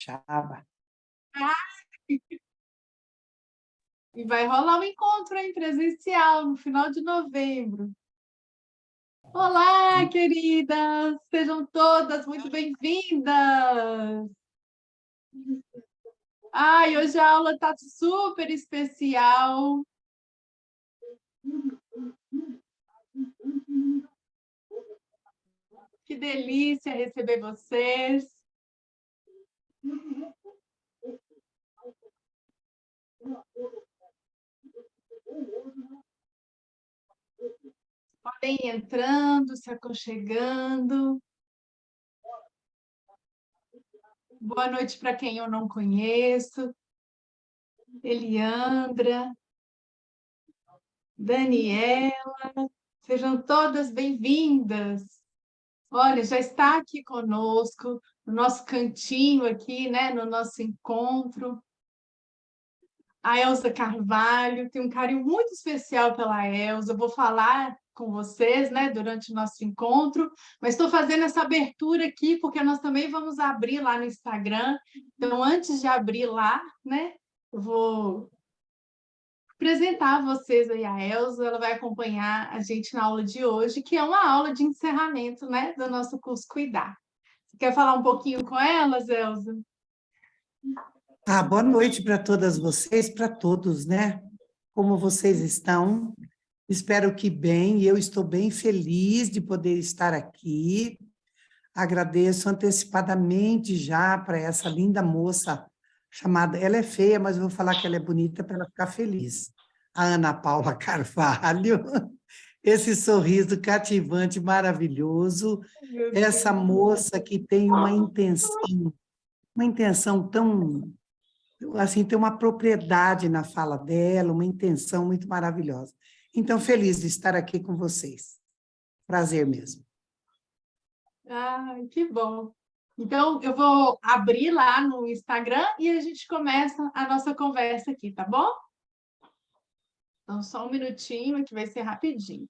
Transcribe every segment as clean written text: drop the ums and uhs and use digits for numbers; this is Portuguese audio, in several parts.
Chava. E vai rolar um encontro em presencial no final de novembro. Olá, queridas! Sejam todas muito bem-vindas! Ai, hoje a aula está super especial. Que delícia receber vocês. Podem ir entrando, se aconchegando. Boa noite para quem eu não conheço. Eliandra, Daniela, sejam todas bem-vindas. Olha, já está aqui conosco, no nosso cantinho aqui, né, no nosso encontro, a Elza Carvalho. Tem um carinho muito especial pela Elza. Eu vou falar com vocês, né, durante o nosso encontro, mas estou fazendo essa abertura aqui porque nós também vamos abrir lá no Instagram. Então, antes de abrir lá, né, eu vou apresentar a vocês aí a Elza. Ela vai acompanhar a gente na aula de hoje, que é uma aula de encerramento, né, do nosso curso Cuidar. Você quer falar um pouquinho com elas, Elza? Boa noite para todas vocês, para todos, né? Como vocês estão? Espero que bem, e eu estou bem feliz de poder estar aqui. Agradeço antecipadamente já para essa linda moça chamada, ela é feia, mas eu vou falar que ela é bonita para ela ficar feliz. A Ana Paula Carvalho, esse sorriso cativante, maravilhoso, Meu essa Deus. moça que tem uma intenção tão, assim, tem uma propriedade na fala dela, uma intenção muito maravilhosa. Então, feliz de estar aqui com vocês. Prazer mesmo. Ai, que bom. Então, eu vou abrir lá no Instagram e a gente começa a nossa conversa aqui, tá bom? Então, só um minutinho, que vai ser rapidinho.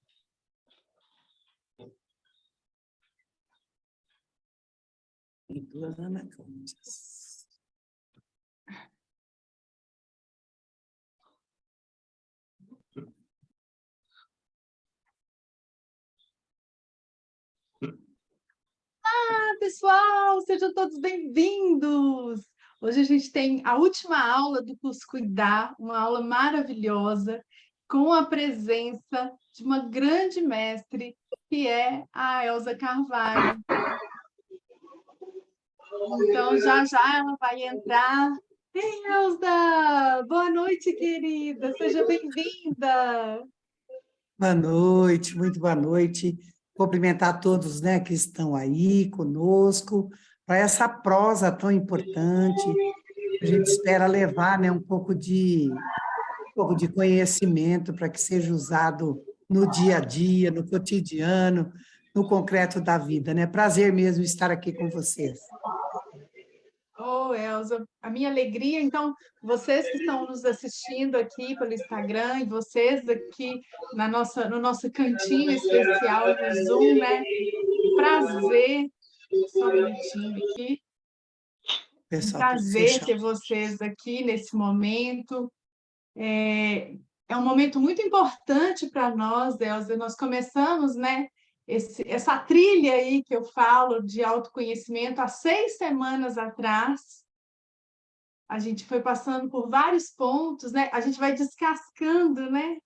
Tem duas anacondas. Pessoal, sejam todos bem-vindos! Hoje a gente tem a última aula do curso Cuidar, uma aula maravilhosa, com a presença de uma grande mestre, que é a Elza Carvalho. Então, já já ela vai entrar. Ei, Elza! Boa noite, querida! Seja bem-vinda! Boa noite, muito boa noite. Cumprimentar todos, né, que estão aí conosco, para essa prosa tão importante. A gente espera levar, né, um pouco de conhecimento para que seja usado no dia a dia, no cotidiano, no concreto da vida, né? Prazer mesmo estar aqui com vocês. Oh, Elza, a minha alegria, então, vocês que estão nos assistindo aqui pelo Instagram e vocês aqui no nosso cantinho especial no Zoom, né? Prazer, só um minutinho aqui. Um Pessoal, tudo prazer ter fechado. vocês aqui nesse momento. É um momento muito importante para nós, Elza. Nós começamos, né, essa trilha aí que eu falo de autoconhecimento há 6 semanas atrás. A gente foi passando por vários pontos, né? A gente vai descascando, né,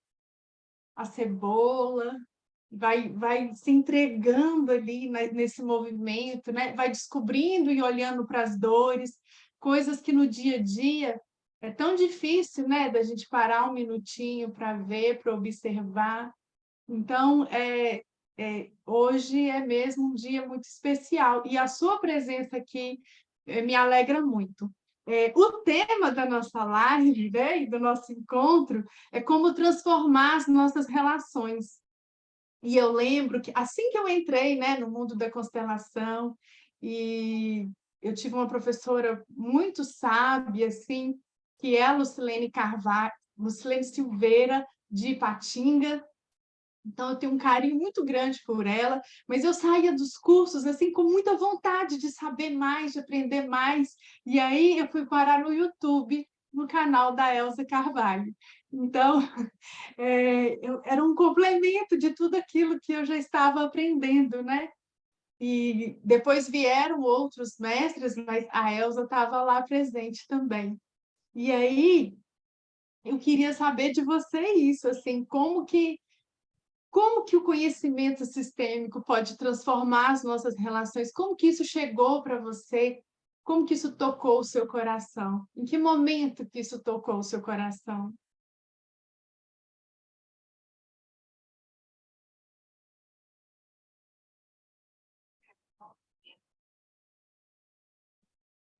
a cebola, vai se entregando ali nesse movimento, né? Vai descobrindo e olhando para as dores, coisas que no dia a dia é tão difícil, né, da gente parar um minutinho para ver, para observar. Então, hoje é mesmo um dia muito especial e a sua presença aqui me alegra muito. O tema da nossa live, né, e do nosso encontro é como transformar as nossas relações. E eu lembro que assim que eu entrei, né, no mundo da constelação, e eu tive uma professora muito sábia, assim, que é a Lucilene Carvalho, Lucilene Silveira, de Ipatinga, Então, eu tenho um carinho muito grande por ela, mas eu saía dos cursos assim com muita vontade de saber mais, de aprender mais. E aí eu fui parar no YouTube, no canal da Elza Carvalho. Então, era um complemento de tudo aquilo que eu já estava aprendendo, né? E depois vieram outros mestres, mas a Elza estava lá presente também. E aí eu queria saber de você isso, assim, como que o conhecimento sistêmico pode transformar as nossas relações? Como que isso chegou para você? Como que isso tocou o seu coração? Em que momento que isso tocou o seu coração?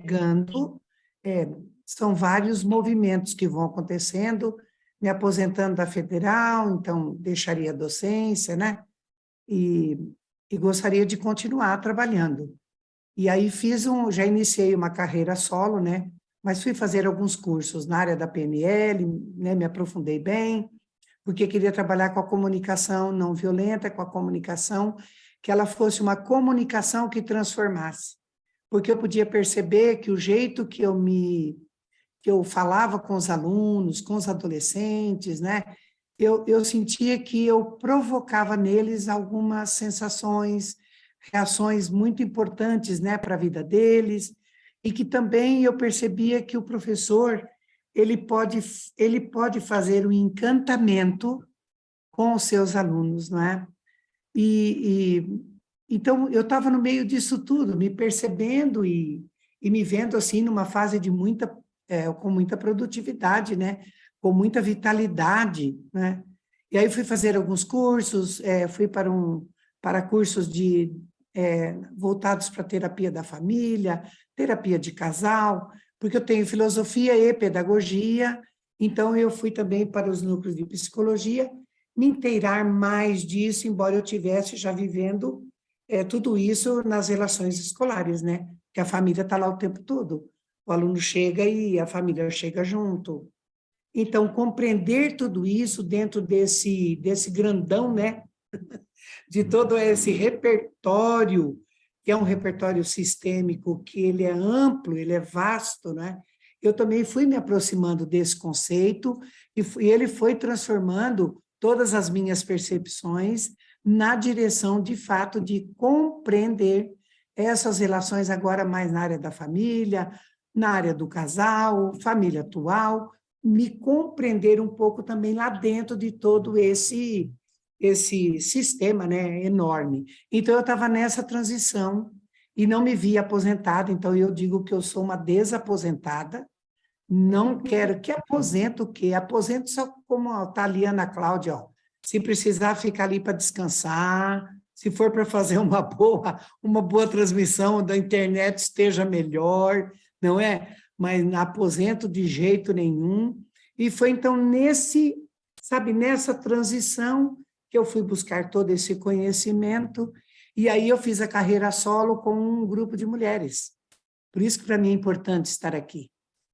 Chegando, é, são vários movimentos que vão acontecendo, me aposentando da federal, então deixaria a docência, né? E, e gostaria de continuar trabalhando. E aí já iniciei uma carreira solo, né? Mas fui fazer alguns cursos na área da PNL, né? Me aprofundei bem, porque queria trabalhar com a comunicação não violenta, com a comunicação, que ela fosse uma comunicação que transformasse. Porque eu podia perceber que o jeito que eu falava com os alunos, com os adolescentes, né? Eu sentia que eu provocava neles algumas sensações, reações muito importantes, né, para a vida deles, e que também eu percebia que o professor, ele pode fazer um encantamento com os seus alunos, não é? E então eu estava no meio disso tudo, me percebendo e me vendo assim numa fase de com muita produtividade, né? Com muita vitalidade, né? E aí fui fazer alguns cursos, fui para cursos voltados para terapia da família, terapia de casal, porque eu tenho filosofia e pedagogia, então eu fui também para os núcleos de psicologia, me inteirar mais disso, embora eu tivesse já vivendo tudo isso nas relações escolares, né? Que a família está lá o tempo todo. O aluno chega e a família chega junto. Então, compreender tudo isso dentro desse grandão, né? De todo esse repertório, que é um repertório sistêmico, que ele é amplo, ele é vasto, né? Eu também fui me aproximando desse conceito e ele foi transformando todas as minhas percepções na direção, de fato, de compreender essas relações agora mais na área da família, na área do casal, família atual, me compreender um pouco também lá dentro de todo esse sistema, né, enorme. Então, eu estava nessa transição e não me via aposentada, então eu digo que eu sou uma desaposentada, não quero que aposento o quê? Aposento só como está ali a Ana Cláudia, ó. Se precisar ficar ali para descansar, se for para fazer uma boa transmissão da internet, esteja melhor, não é? Mas não aposento de jeito nenhum. E foi então nessa transição que eu fui buscar todo esse conhecimento, e aí eu fiz a carreira solo com um grupo de mulheres. Por isso que para mim é importante estar aqui.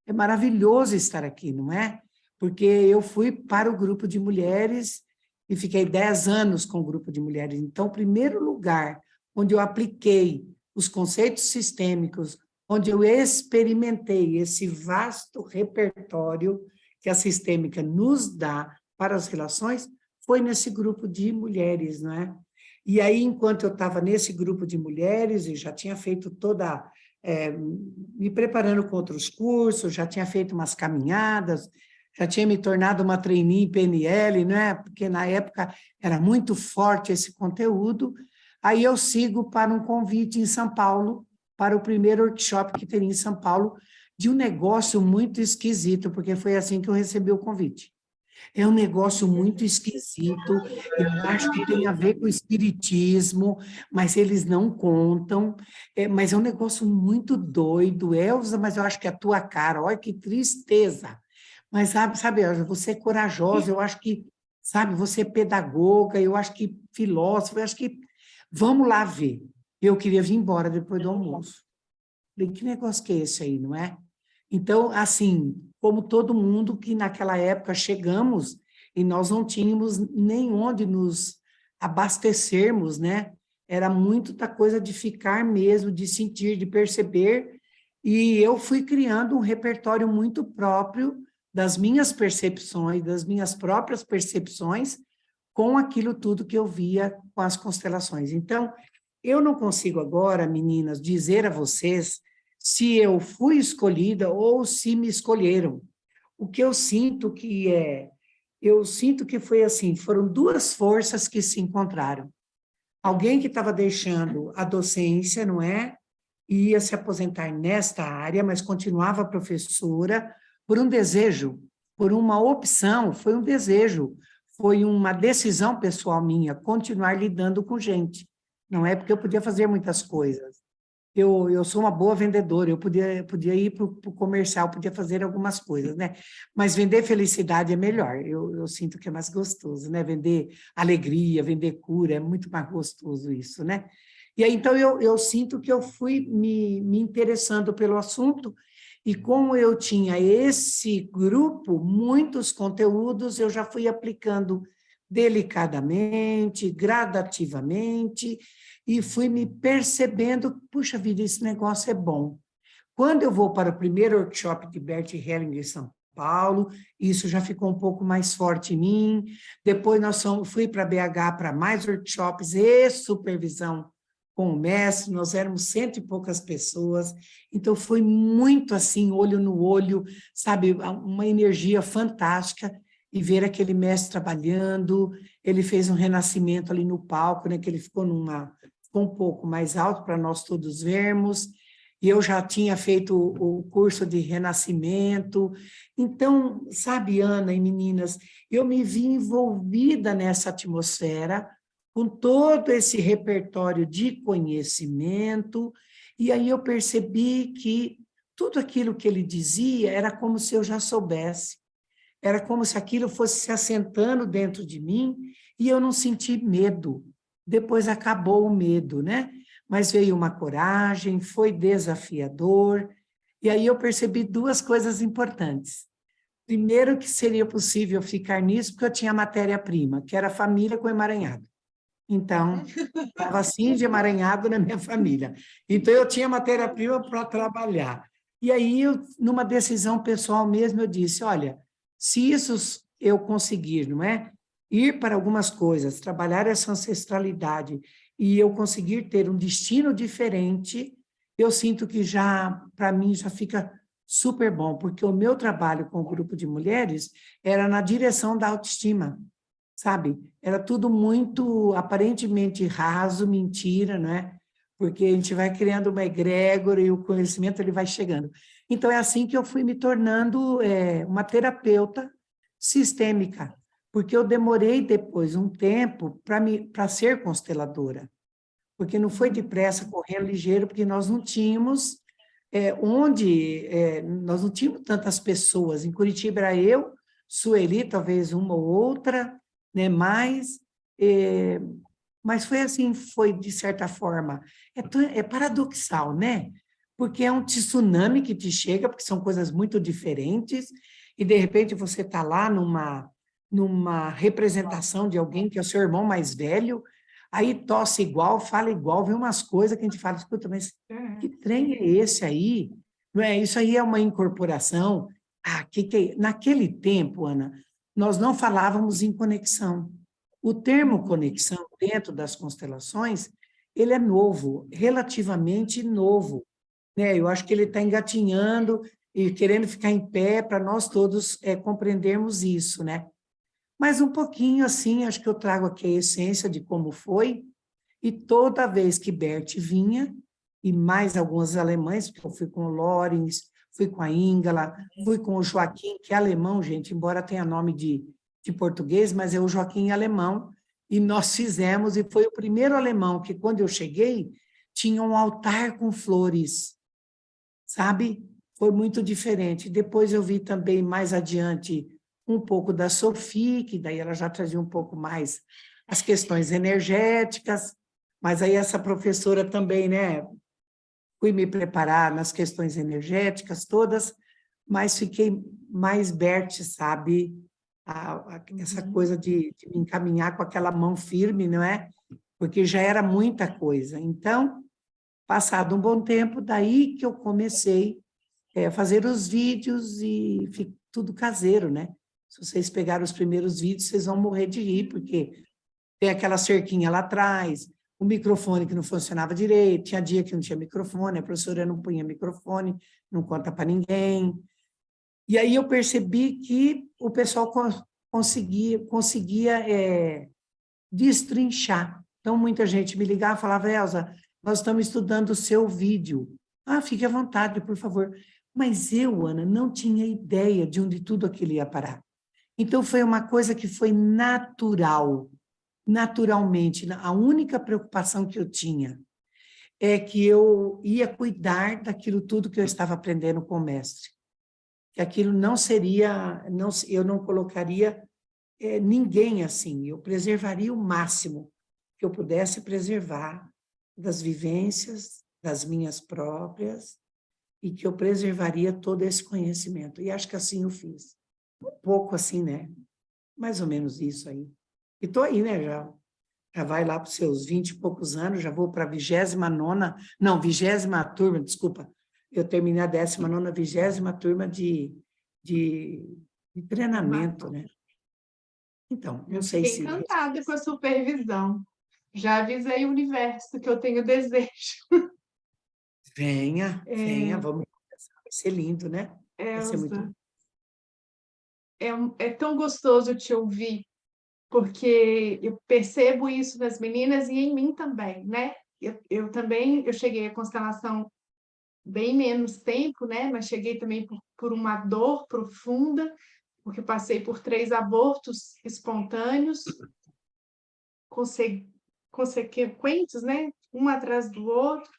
É maravilhoso estar aqui, não é? Porque eu fui para o grupo de mulheres e fiquei 10 anos com o grupo de mulheres. Então, o primeiro lugar onde eu apliquei os conceitos sistêmicos, onde eu experimentei esse vasto repertório que a sistêmica nos dá para as relações, foi nesse grupo de mulheres, não é? E aí, enquanto eu estava nesse grupo de mulheres, e já tinha feito me preparando com outros cursos, já tinha feito umas caminhadas, já tinha me tornado uma trainee em PNL, né? Porque na época era muito forte esse conteúdo. Aí eu sigo para um convite em São Paulo, para o primeiro workshop que teria em São Paulo, de um negócio muito esquisito, porque foi assim que eu recebi o convite. É um negócio muito esquisito, eu acho que tem a ver com o espiritismo, mas eles não contam, mas é um negócio muito doido, Elza, mas eu acho que é a tua cara, olha que tristeza. Mas sabe, Elza, você é corajosa, eu acho que, sabe, você é pedagoga, eu acho que filósofa, eu acho que vamos lá ver. Eu queria vir embora depois do almoço. Falei, que negócio que é esse aí, não é? Então, assim, como todo mundo que naquela época chegamos e nós não tínhamos nem onde abastecermos, né? Era muito da coisa de ficar mesmo, de sentir, de perceber, e eu fui criando um repertório muito próprio das minhas percepções, das minhas próprias percepções, com aquilo tudo que eu via com as constelações. Então, eu não consigo agora, meninas, dizer a vocês se eu fui escolhida ou se me escolheram. O que eu sinto que foi assim, foram duas forças que se encontraram. Alguém que estava deixando a docência, não é? E ia se aposentar nesta área, mas continuava professora por um desejo, por uma opção, foi um desejo, foi uma decisão pessoal minha, continuar lidando com gente. Não é porque eu podia fazer muitas coisas. Eu sou uma boa vendedora, eu podia ir para o comercial, podia fazer algumas coisas, né? Mas vender felicidade é melhor, eu sinto que é mais gostoso, né? Vender alegria, vender cura, é muito mais gostoso isso, né? E aí, então, eu sinto que eu fui me interessando pelo assunto, e como eu tinha esse grupo, muitos conteúdos, eu já fui aplicando delicadamente, gradativamente, e fui me percebendo, puxa vida, esse negócio é bom. Quando eu vou para o primeiro workshop de Bert Hellinger em São Paulo, isso já ficou um pouco mais forte em mim. Depois fui para BH para mais workshops e supervisão com o mestre, nós éramos 100 e poucas pessoas, então foi muito assim, olho no olho, sabe, uma energia fantástica, e ver aquele mestre trabalhando. Ele fez um renascimento ali no palco, né, que ele ficou um pouco mais alto para nós todos vermos, e eu já tinha feito o curso de renascimento. Então, sabe, Ana e meninas, eu me vi envolvida nessa atmosfera, com todo esse repertório de conhecimento, e aí eu percebi que tudo aquilo que ele dizia era como se eu já soubesse, era como se aquilo fosse se assentando dentro de mim, e eu não senti medo. Depois acabou o medo, né? Mas veio uma coragem, foi desafiador, e aí eu percebi duas coisas importantes. Primeiro, que seria possível ficar nisso, porque eu tinha matéria-prima, que era a família com emaranhado. Então, estava assim de emaranhado na minha família. Então, eu tinha matéria-prima para trabalhar. E aí, numa decisão pessoal mesmo, eu disse, olha, se isso eu conseguir, não é? Ir para algumas coisas, trabalhar essa ancestralidade, e eu conseguir ter um destino diferente, eu sinto que já, para mim, já fica super bom, porque o meu trabalho com o grupo de mulheres era na direção da autoestima, sabe? Era tudo muito aparentemente raso, mentira, não é? Porque a gente vai criando uma egrégora e o conhecimento ele vai chegando. Então, é assim que eu fui me tornando uma terapeuta sistêmica, porque eu demorei depois um tempo para ser consteladora, porque não foi depressa, correndo ligeiro, porque nós não tínhamos nós não tínhamos tantas pessoas. Em Curitiba era eu, Sueli, talvez uma ou outra, né? Mas foi assim, foi de certa forma, é paradoxal, né? Porque é um tsunami que te chega, porque são coisas muito diferentes, e de repente você está lá numa representação de alguém que é o seu irmão mais velho, aí tosse igual, fala igual, vê umas coisas que a gente fala, escuta, mas que trem é esse aí? Não é? Isso aí é uma incorporação. Naquele tempo, Ana, nós não falávamos em conexão. O termo conexão dentro das constelações, ele é novo, relativamente novo, né? Eu acho que ele está engatinhando e querendo ficar em pé para nós todos compreendermos isso, né? Mas um pouquinho assim, acho que eu trago aqui a essência de como foi, e toda vez que Bert vinha, e mais alguns alemães, porque eu fui com o Lorenz, fui com a Ingela, fui com o Joaquim, que é alemão, gente, embora tenha nome de português, mas é o Joaquim alemão, e nós fizemos, e foi o primeiro alemão que, quando eu cheguei, tinha um altar com flores, sabe? Foi muito diferente. Depois eu vi também, mais adiante, um pouco da Sophie, que daí ela já trazia um pouco mais as questões energéticas, mas aí essa professora também, né? Fui me preparar nas questões energéticas todas, mas fiquei mais Bert, sabe? essa Uhum. coisa de me encaminhar com aquela mão firme, não é? Porque já era muita coisa. Então, passado um bom tempo, daí que eu comecei a fazer os vídeos e tudo caseiro, né? Se vocês pegarem os primeiros vídeos, vocês vão morrer de rir, porque tem aquela cerquinha lá atrás, o microfone que não funcionava direito, tinha dia que não tinha microfone, a professora não punha microfone, não conta para ninguém. E aí eu percebi que o pessoal conseguia destrinchar. Então, muita gente me ligava e falava, Elza, nós estamos estudando o seu vídeo. Ah, fique à vontade, por favor. Mas eu, Ana, não tinha ideia de onde tudo aquilo ia parar. Então, foi uma coisa que foi natural, naturalmente. A única preocupação que eu tinha é que eu ia cuidar daquilo tudo que eu estava aprendendo com o mestre. Que aquilo não seria, não, eu não colocaria ninguém assim, eu preservaria o máximo que eu pudesse preservar das vivências, das minhas próprias, e que eu preservaria todo esse conhecimento. E acho que assim eu fiz. Um pouco assim, né? Mais ou menos isso aí. E estou aí, né? Já vai lá para os seus 20 e poucos anos, já vou para a 29ª, não, 20ª turma, desculpa. Eu terminei a 19ª, 20ª turma de, de treinamento, né? Então, não Eu sei fiquei se... encantada com a supervisão. Já avisei o universo que eu tenho desejo. Venha, venha, É, vamos conversar. Vai ser lindo, né? Vai ser muito Elza, bom. é tão gostoso te ouvir, porque eu percebo isso nas meninas e em mim também, né? Eu também, eu cheguei à constelação bem menos tempo, né? Mas cheguei também por uma dor profunda, porque passei por 3 abortos espontâneos, conse- consequentes, né? Um atrás do outro,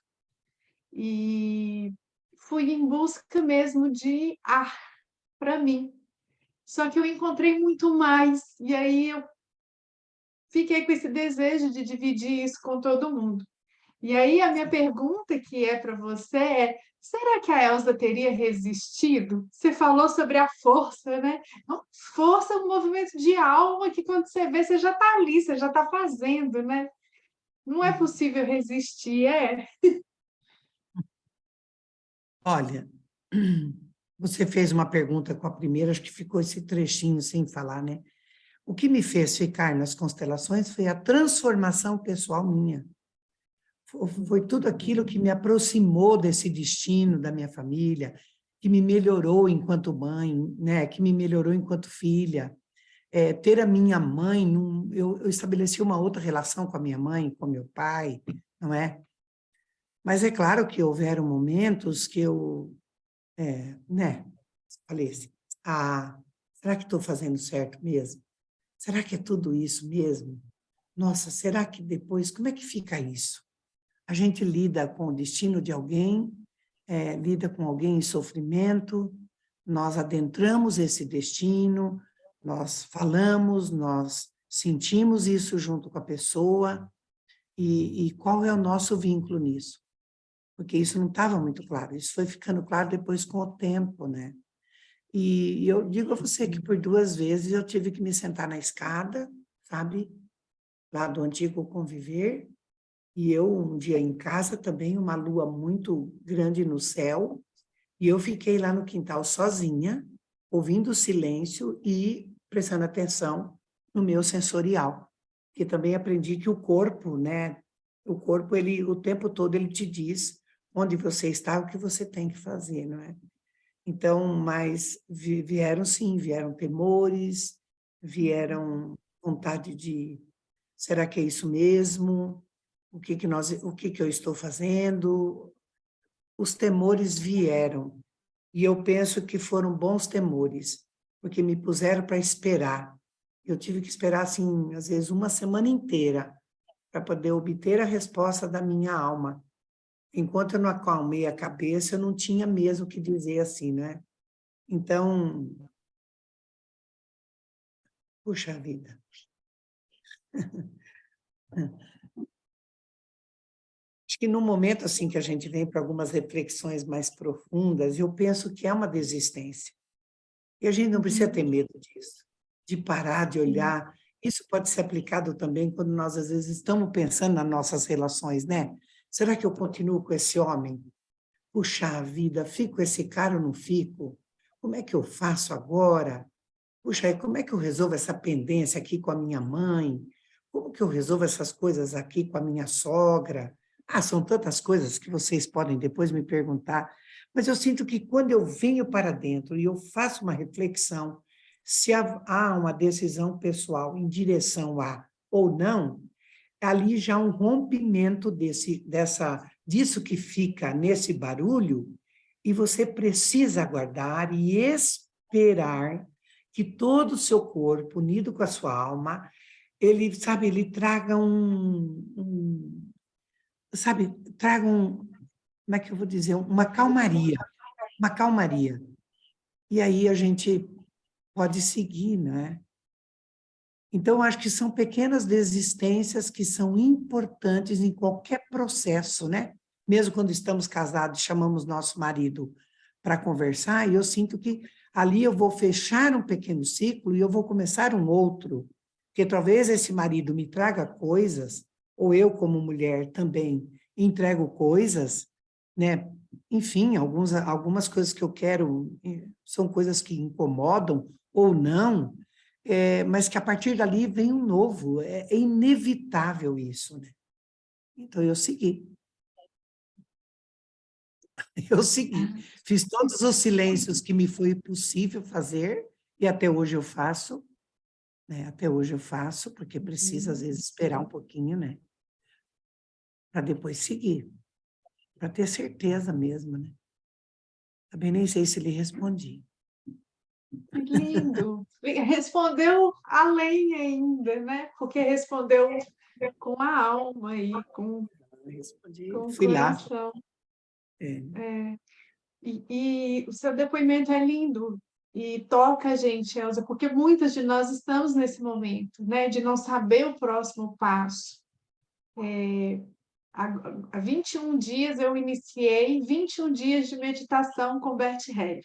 e fui em busca mesmo de ar para mim. Só que eu encontrei muito mais, e aí eu fiquei com esse desejo de dividir isso com todo mundo. E aí a minha pergunta que é para você é: será que a Elsa teria resistido? Você falou sobre a força, né? Não, força é um movimento de alma que quando você vê, você já está ali, você já está fazendo, né? Não é possível resistir, é? Olha, você fez uma pergunta com a primeira, acho que ficou esse trechinho sem falar, né? O que me fez ficar nas constelações foi a transformação pessoal minha. Foi tudo aquilo que me aproximou desse destino da minha família, que me melhorou enquanto mãe, né? Que me melhorou enquanto filha. Ter a minha mãe, eu estabeleci uma outra relação com a minha mãe, com meu pai, não é? Mas é claro que houveram momentos que eu, né? Falei assim, será que estou fazendo certo mesmo? Será que é tudo isso mesmo? Nossa, será que depois, como é que fica isso? A gente lida com o destino de alguém, lida com alguém em sofrimento, nós adentramos esse destino, nós falamos, nós sentimos isso junto com a pessoa, e qual é o nosso vínculo nisso? Porque isso não estava muito claro, isso foi ficando claro depois com o tempo, né? E eu digo a você que por 2 vezes eu tive que me sentar na escada, sabe? Lá do antigo conviver, e eu um dia em casa também, uma lua muito grande no céu, e eu fiquei lá no quintal sozinha, ouvindo o silêncio e prestando atenção no meu sensorial, que também aprendi que o corpo, né? O corpo, ele, o tempo todo, ele te diz onde você está, o que você tem que fazer, não é? Então, mas vieram sim, vieram temores, vieram vontade de, será que é isso mesmo? O que que eu estou fazendo? Os temores vieram, e eu penso que foram bons temores, porque me puseram para esperar. Eu tive que esperar, assim, às vezes, uma semana inteira para poder obter a resposta da minha alma. Enquanto eu não acalmei a cabeça, eu não tinha mesmo o que dizer assim, né? Então, puxa vida. Acho que no momento assim que a gente vem para algumas reflexões mais profundas, eu penso que é uma desistência. E a gente não precisa ter Uhum. medo disso. de parar de olhar. Isso pode ser aplicado também quando nós, às vezes, estamos pensando nas nossas relações, né? Será que eu continuo com esse homem? Puxa vida, fico com esse cara ou não fico? Como é que eu faço agora? Puxa, e como é que eu resolvo essa pendência aqui com a minha mãe? Como que eu resolvo essas coisas aqui com a minha sogra? Ah, são tantas coisas que vocês podem depois me perguntar, mas eu sinto que quando eu venho para dentro e eu faço uma reflexão, se há uma decisão pessoal em direção a ou não, ali já um rompimento disso que fica nesse barulho, e você precisa aguardar e esperar que todo o seu corpo, unido com a sua alma, ele, sabe, ele traga sabe, traga como é que eu vou dizer, uma calmaria. E aí a gente pode seguir, né? Então, acho que são pequenas desistências que são importantes em qualquer processo, né? Mesmo quando estamos casados, chamamos nosso marido para conversar, e eu sinto que ali eu vou fechar um pequeno ciclo e eu vou começar um outro, porque talvez esse marido me traga coisas, ou eu, como mulher, também entrego coisas, né? Enfim, algumas coisas que eu quero são coisas que incomodam ou não, mas que a partir dali vem um novo, é inevitável isso, né? Então eu segui, eu segui, fiz todos os silêncios que me foi possível fazer, e até hoje eu faço, né? Até hoje eu faço, porque precisa às vezes esperar um pouquinho, né? Para depois seguir, para ter certeza mesmo, né? Também nem sei se lhe respondi. Que lindo! Respondeu além ainda, né? Porque respondeu com a alma e Respondi, com o fui lá. coração. É, É, e o seu depoimento é lindo e toca a gente, Elza, porque muitas de nós estamos nesse momento, né? De não saber o próximo passo. Há 21 dias eu iniciei 21 dias de meditação com Bert Hellinger.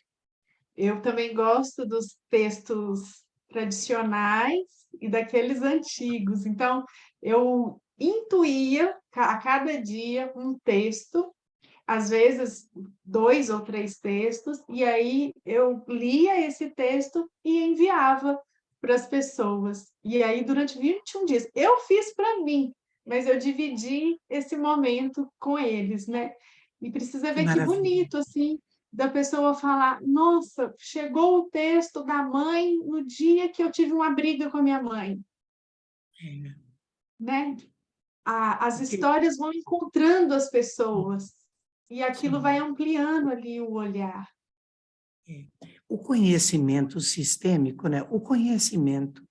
Eu também gosto dos textos tradicionais e daqueles antigos. Então, eu intuía a cada dia um texto, às vezes 2 ou 3 textos, e aí eu lia esse texto e enviava para as pessoas. E aí, durante 21 dias, eu fiz para mim, mas eu dividi esse momento com eles, né? E precisa que ver que maravilha. bonito, assim, da pessoa falar: nossa, chegou o texto da mãe no dia que eu tive uma briga com a minha mãe, É, né? As porque, histórias vão encontrando as pessoas e aquilo vai sim. ampliando ali o olhar. É. O conhecimento sistêmico, né? O conhecimento,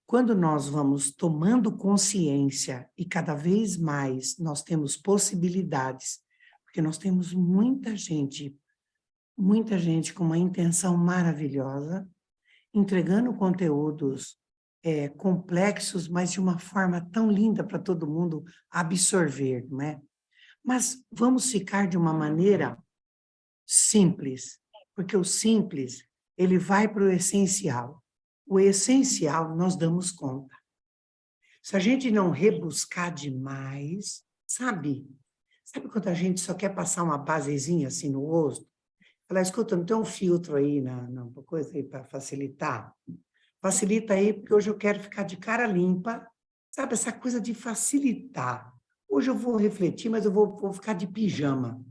quando nós vamos tomando consciência e cada vez mais nós temos possibilidades, porque nós temos muita gente com uma intenção maravilhosa, entregando conteúdos complexos, mas de uma forma tão linda para todo mundo absorver, não é? Mas vamos ficar de uma maneira simples, porque o simples, ele vai para o essencial. O essencial nós damos conta. Se a gente não rebuscar demais, sabe quando a gente só quer passar uma basezinha assim no rosto? Falar, escuta, não tem um filtro aí na coisa aí para facilitar? Facilita aí, porque hoje eu quero ficar de cara limpa, sabe? Essa coisa de facilitar. Hoje eu vou refletir, mas eu vou ficar de pijama.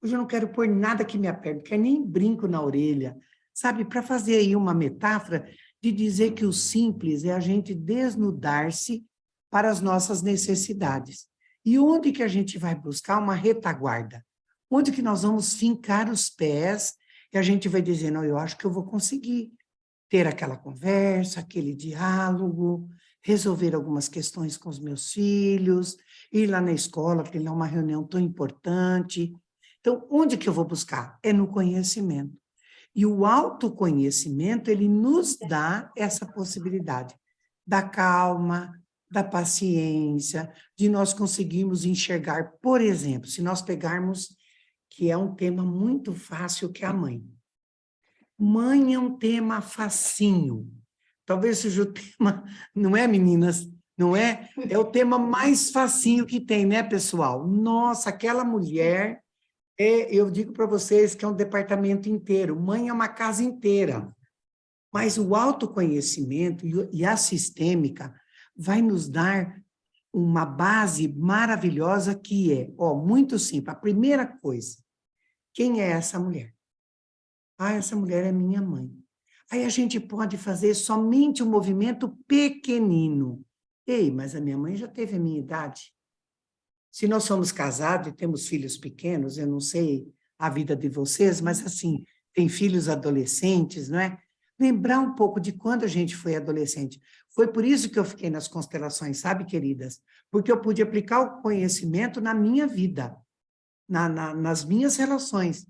Hoje eu não quero pôr nada que me aperte, não quero nem brinco na orelha, sabe? Para fazer aí uma metáfora de dizer que o simples é a gente desnudar-se para as nossas necessidades. E onde que a gente vai buscar uma retaguarda? Onde que nós vamos fincar os pés e a gente vai dizer, não, eu acho que eu vou conseguir ter aquela conversa, aquele diálogo, resolver algumas questões com os meus filhos, ir lá na escola, porque lá é uma reunião tão importante. Então, onde que eu vou buscar? É no conhecimento. E o autoconhecimento, ele nos dá essa possibilidade da calma, da paciência, de nós conseguirmos enxergar, por exemplo, se nós pegarmos, que é um tema muito fácil, que é a mãe. Mãe é um tema facinho, talvez seja o tema, não é, meninas? Não é? É o tema mais facinho que tem, né, pessoal? Nossa, aquela mulher, eu digo para vocês que é um departamento inteiro, mãe é uma casa inteira. Mas o autoconhecimento e a sistêmica vai nos dar uma base maravilhosa que é, muito simples. A primeira coisa, quem é essa mulher? Ah, essa mulher é minha mãe. Aí a gente pode fazer somente um movimento pequenino. Ei, mas a minha mãe já teve a minha idade. Se nós somos casados e temos filhos pequenos, eu não sei a vida de vocês, mas assim, tem filhos adolescentes, não é? Lembrar um pouco de quando a gente foi adolescente. Foi por isso que eu fiquei nas constelações, sabe, queridas? Porque eu pude aplicar o conhecimento na minha vida, nas minhas relações.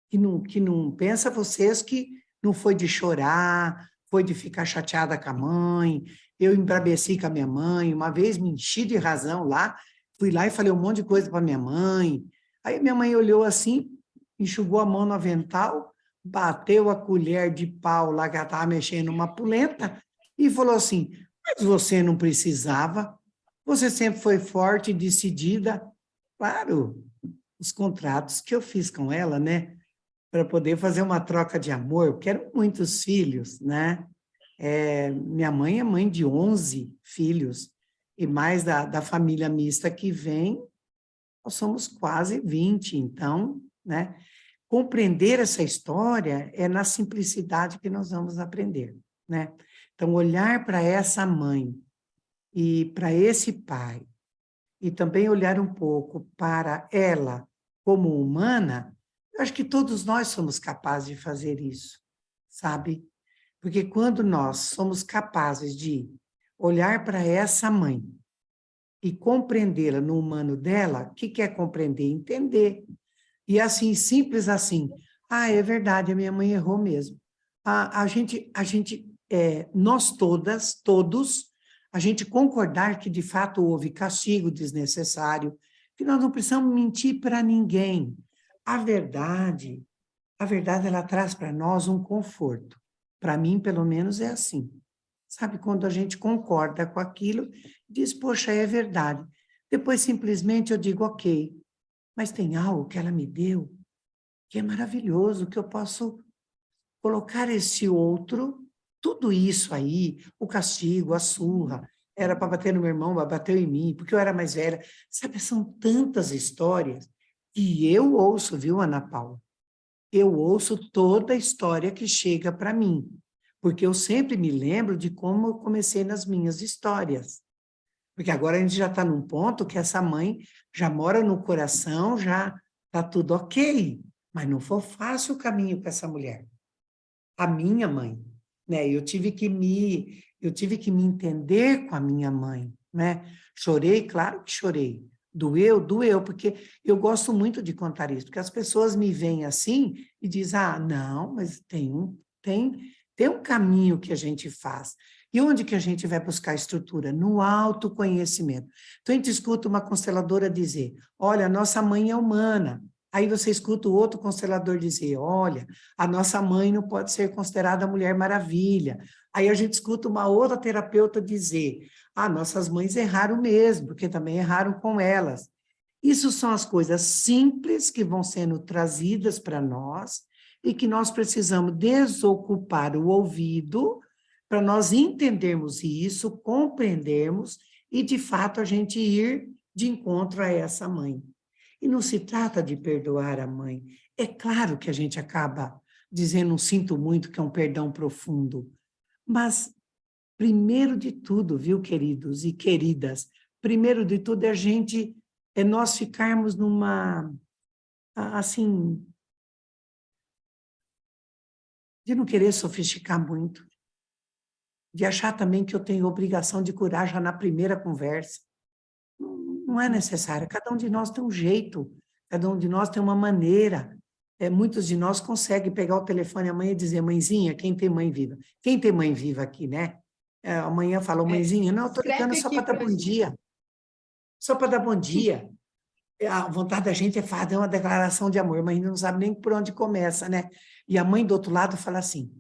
Que não pensa vocês que não foi de chorar, foi de ficar chateada com a mãe, eu embrabeci com a minha mãe, uma vez me enchi de razão lá, fui lá e falei um monte de coisa para minha mãe, aí minha mãe olhou assim, enxugou a mão no avental, bateu a colher de pau lá que ela estava mexendo numa polenta e falou assim, mas você não precisava, você sempre foi forte e decidida. Claro, os contratos que eu fiz com ela, né? Para poder fazer uma troca de amor. Eu quero muitos filhos, né? Minha mãe é mãe de 11 filhos, e mais da família mista que vem, nós somos quase 20, então, né? Compreender essa história é na simplicidade que nós vamos aprender, né? Então, olhar para essa mãe e para esse pai, e também olhar um pouco para ela como humana, eu acho que todos nós somos capazes de fazer isso, sabe? Porque quando nós somos capazes de olhar para essa mãe e compreendê-la no humano dela, o que é compreender? Entender. E assim, simples assim, é verdade, a minha mãe errou mesmo. Nós todos, a gente concordar que de fato houve castigo desnecessário, que nós não precisamos mentir para ninguém. A verdade, ela traz para nós um conforto. Para mim, pelo menos, é assim. Sabe, quando a gente concorda com aquilo, diz, poxa, é verdade. Depois, simplesmente, eu digo, ok, mas tem algo que ela me deu que é maravilhoso, que eu posso colocar esse outro, tudo isso aí, o castigo, a surra, era para bater no meu irmão, mas bateu em mim, porque eu era mais velha. Sabe, são tantas histórias que eu ouço, viu, Ana Paula? Eu ouço toda a história que chega para mim, porque eu sempre me lembro de como eu comecei nas minhas histórias. Porque agora a gente já está num ponto que essa mãe já mora no coração, já está tudo ok, mas não foi fácil o caminho com essa mulher. A minha mãe, né? Eu tive que me entender com a minha mãe, né? Chorei, claro que chorei. Doeu, doeu, porque eu gosto muito de contar isso, porque as pessoas me veem assim e dizem, não, mas tem um caminho que a gente faz. E onde que a gente vai buscar estrutura? No autoconhecimento. Então, a gente escuta uma consteladora dizer, olha, a nossa mãe é humana. Aí você escuta o outro constelador dizer, olha, a nossa mãe não pode ser considerada a Mulher Maravilha. Aí a gente escuta uma outra terapeuta dizer, nossas mães erraram mesmo, porque também erraram com elas. Isso são as coisas simples que vão sendo trazidas para nós e que nós precisamos desocupar o ouvido para nós entendermos isso, compreendermos e, de fato, a gente ir de encontro a essa mãe. E não se trata de perdoar a mãe. É claro que a gente acaba dizendo um sinto muito, que é um perdão profundo. Mas, primeiro de tudo, viu, queridos e queridas, primeiro de tudo é nós ficarmos numa, assim, de não querer sofisticar muito, de achar também que eu tenho obrigação de curar já na primeira conversa. Não é necessário, cada um de nós tem um jeito, cada um de nós tem uma maneira. Muitos de nós conseguem pegar o telefone amanhã e dizer, mãezinha, quem tem mãe viva? Quem tem mãe viva aqui, né? Amanhã falou, mãezinha, não, eu estou ligando só para dar bom dia. Só para dar bom dia. A vontade da gente é fazer uma declaração de amor, mas ainda não sabe nem por onde começa, né? E a mãe do outro lado fala assim,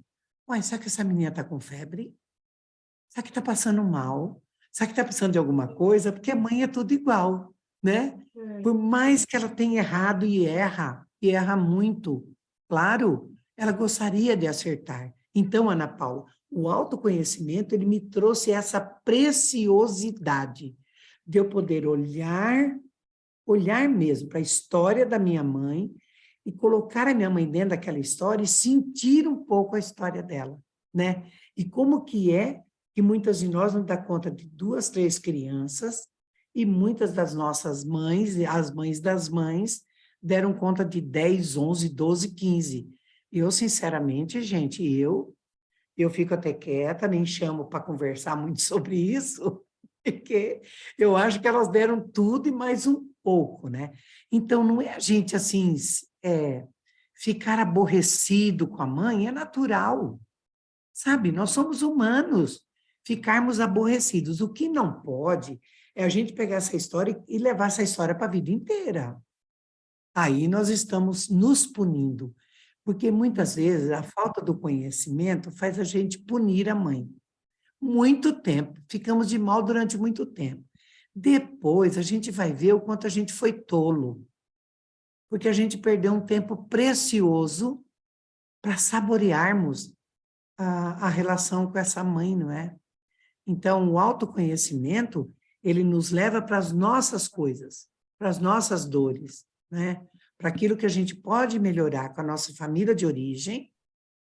ué, será que essa menina está com febre? Será que está passando mal? Será que está precisando de alguma coisa? Porque a mãe é tudo igual, né? Por mais que ela tenha errado e erra muito, claro, ela gostaria de acertar. Então, Ana Paula, o autoconhecimento, ele me trouxe essa preciosidade de eu poder olhar mesmo para a história da minha mãe e colocar a minha mãe dentro daquela história e sentir um pouco a história dela, né? E como que é que muitas de nós não dá conta de 2, 3 crianças e muitas das nossas mães, e as mães das mães, deram conta de 10, 11, 12, 15. Eu, sinceramente, gente, eu fico até quieta, nem chamo para conversar muito sobre isso, porque eu acho que elas deram tudo e mais um pouco, né? Então, não é a gente, assim, ficar aborrecido com a mãe, é natural, sabe? Nós somos humanos, ficarmos aborrecidos. O que não pode é a gente pegar essa história e levar essa história para a vida inteira. Aí nós estamos nos punindo, porque muitas vezes a falta do conhecimento faz a gente punir a mãe. Muito tempo, ficamos de mal durante muito tempo. Depois a gente vai ver o quanto a gente foi tolo, porque a gente perdeu um tempo precioso para saborearmos a relação com essa mãe, não é? Então, o autoconhecimento, ele nos leva para as nossas coisas, para as nossas dores, né? Para aquilo que a gente pode melhorar com a nossa família de origem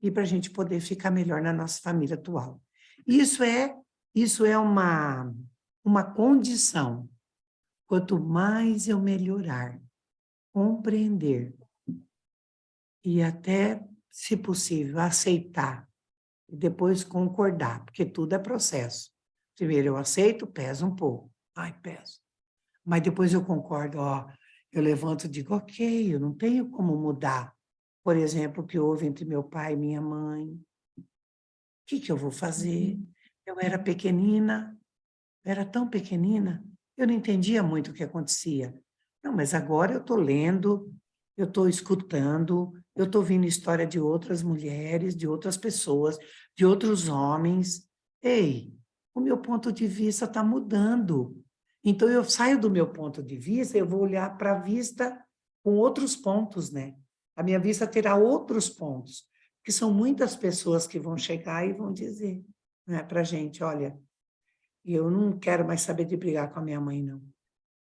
e para a gente poder ficar melhor na nossa família atual. Isso é uma condição. Quanto mais eu melhorar, compreender e até, se possível, aceitar e depois concordar, porque tudo é processo. Primeiro eu aceito, peso um pouco. Ai, peso. Mas depois eu concordo, ó, eu levanto e digo, ok, eu não tenho como mudar, por exemplo, o que houve entre meu pai e minha mãe. O que eu vou fazer? Eu era pequenina, era tão pequenina, eu não entendia muito o que acontecia. Não, mas agora eu estou lendo, eu estou escutando, eu estou ouvindo história de outras mulheres, de outras pessoas, de outros homens. Ei, o meu ponto de vista está mudando. Então, eu saio do meu ponto de vista, eu vou olhar para a vista com outros pontos, né? A minha vista terá outros pontos, que são muitas pessoas que vão chegar e vão dizer, né, para a gente, olha, eu não quero mais saber de brigar com a minha mãe, não.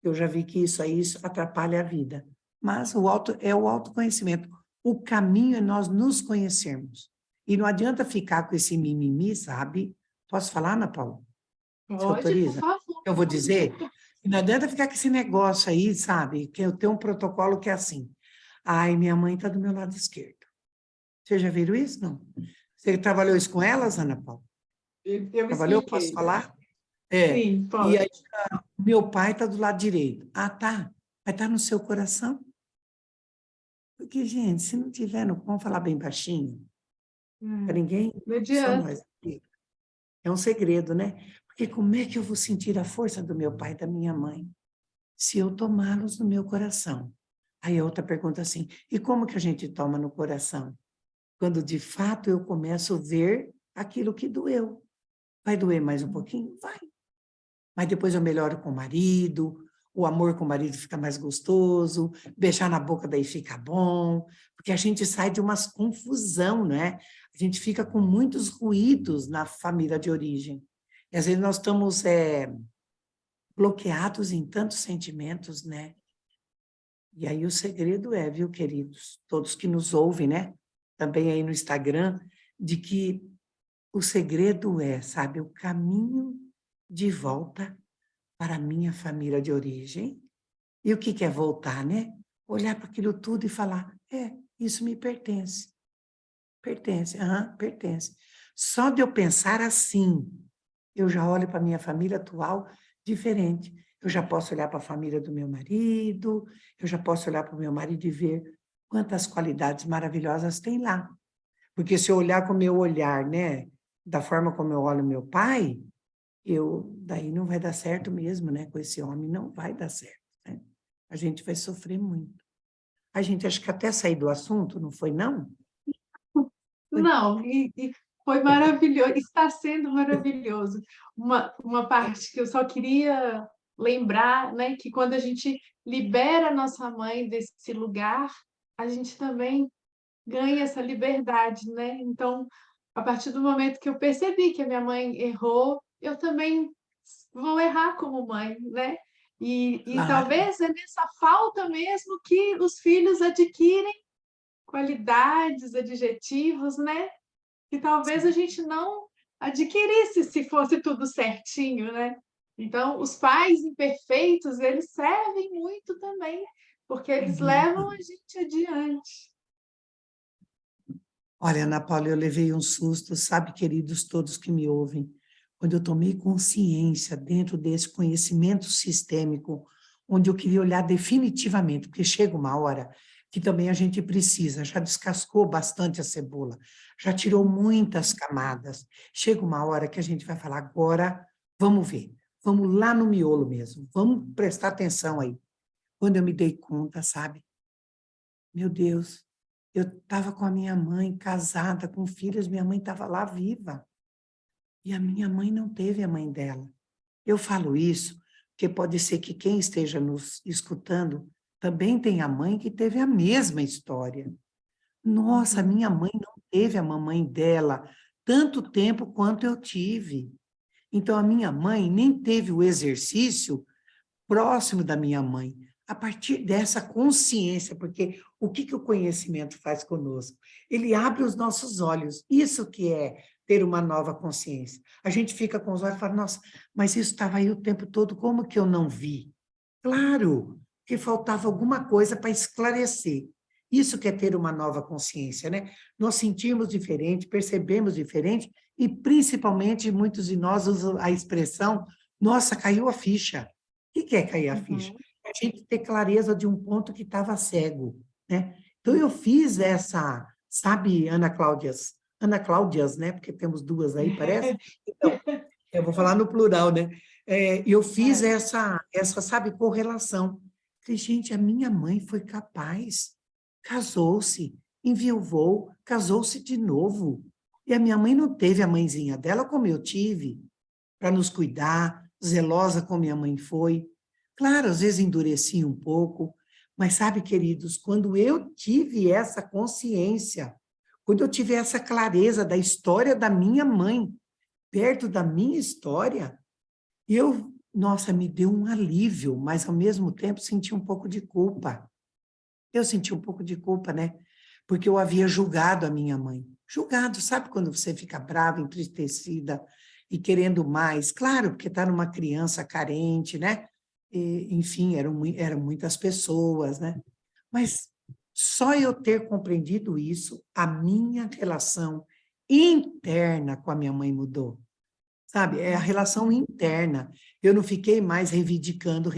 Eu já vi que isso atrapalha a vida. Mas é o autoconhecimento. O caminho é nós nos conhecermos. E não adianta ficar com esse mimimi, sabe? Posso falar, Ana Paula? Você Pode, por autoriza? favor. Eu vou dizer. E não adianta ficar com esse negócio aí, sabe? Que eu tenho um protocolo que é assim. Ai, minha mãe está do meu lado esquerdo. Vocês já viram isso? Não. Você trabalhou isso com elas, Ana Paula? Eu me Trabalhou? Posso expliquei. falar? É. Sim, E pode. aí, meu pai está do lado direito. Ah, tá. Vai estar no seu coração? Porque, gente, se não tiver, não vamos falar bem baixinho, para ninguém, Não só adianta. nós. É um segredo, né? Porque como é que eu vou sentir a força do meu pai e da minha mãe se eu tomá-los no meu coração? Aí a outra pergunta assim, e como que a gente toma no coração? Quando de fato eu começo a ver aquilo que doeu. Vai doer mais um pouquinho? Vai. Mas depois eu melhoro com o marido, o amor com o marido fica mais gostoso, beijar na boca daí fica bom, porque a gente sai de uma confusão, né? A gente fica com muitos ruídos na família de origem. E às vezes nós estamos bloqueados em tantos sentimentos, né? E aí o segredo é, viu, queridos, todos que nos ouvem, né? Também aí no Instagram, de que o segredo é, sabe, o caminho de volta para a minha família de origem. E o que é voltar, né? Olhar para aquilo tudo e falar, isso me pertence. Pertence, pertence. Só de eu pensar assim, eu já olho para a minha família atual diferente. Eu já posso olhar para a família do meu marido, eu já posso olhar para o meu marido e ver quantas qualidades maravilhosas tem lá. Porque se eu olhar com o meu olhar, né, da forma como eu olho meu pai, daí não vai dar certo mesmo, né? Com esse homem não vai dar certo, né? A gente vai sofrer muito. A gente acho que até sair do assunto, não foi não? Foi. Não, e Foi maravilhoso, está sendo maravilhoso. Uma parte que eu só queria lembrar, né, que quando a gente libera a nossa mãe desse lugar, a gente também ganha essa liberdade, né? Então, a partir do momento que eu percebi que a minha mãe errou, eu também vou errar como mãe, né? E Claro. talvez é nessa falta mesmo que os filhos adquirem qualidades, adjetivos, né? Que talvez a gente não adquirisse se fosse tudo certinho, né? Então, os pais imperfeitos, eles servem muito também, porque eles levam a Muito. gente adiante. Olha, Ana Paula, eu levei um susto, sabe, queridos todos que me ouvem, quando eu tomei consciência dentro desse conhecimento sistêmico, onde eu queria olhar definitivamente, porque chega uma hora que também a gente precisa, já descascou bastante a cebola, já tirou muitas camadas, chega uma hora que a gente vai falar, agora vamos ver, vamos lá no miolo mesmo, vamos prestar atenção aí. Quando eu me dei conta, sabe, meu Deus, eu estava com a minha mãe casada, com filhos, minha mãe estava lá viva. E a minha mãe não teve a mãe dela. Eu falo isso porque pode ser que quem esteja nos escutando também tenha mãe que teve a mesma história. Nossa, Uhum. minha mãe não teve a mamãe dela tanto tempo quanto eu tive. Então, a minha mãe nem teve o exercício próximo da minha mãe, a partir dessa consciência, porque o que o conhecimento faz conosco? Ele abre os nossos olhos, isso que é ter uma nova consciência. A gente fica com os olhos e fala, nossa, mas isso estava aí o tempo todo, como que eu não vi? Claro, que faltava alguma coisa para esclarecer. Isso que é ter uma nova consciência, né? Nós sentimos diferente, percebemos diferente, e principalmente muitos de nós usam a expressão, nossa, caiu a ficha. O que é cair a ficha? Uhum. É a gente ter clareza de um ponto que estava cego, né? Então, eu fiz essa, sabe, Ana Cláudias, né? Porque temos duas aí, parece. Então, eu vou falar no plural, né? Eu fiz É. sabe, correlação. Falei, gente, a minha mãe foi capaz, casou-se, enviuvou, casou-se de novo. E a minha mãe não teve a mãezinha dela como eu tive, para nos cuidar, zelosa como minha mãe foi. Claro, às vezes endureci um pouco, mas sabe, queridos, quando eu tive essa consciência, quando eu tive essa clareza da história da minha mãe, perto da minha história, nossa, me deu um alívio, mas ao mesmo tempo senti um pouco de culpa. Eu senti um pouco de culpa, né? Porque eu havia julgado a minha mãe. Julgado, sabe quando você fica brava, entristecida e querendo mais? Claro, porque está numa criança carente, né? Enfim, eram muitas pessoas, né? Mas só eu ter compreendido isso, a minha relação interna com a minha mãe mudou. Sabe? É a Uhum. relação interna. Eu não fiquei mais reivindicando.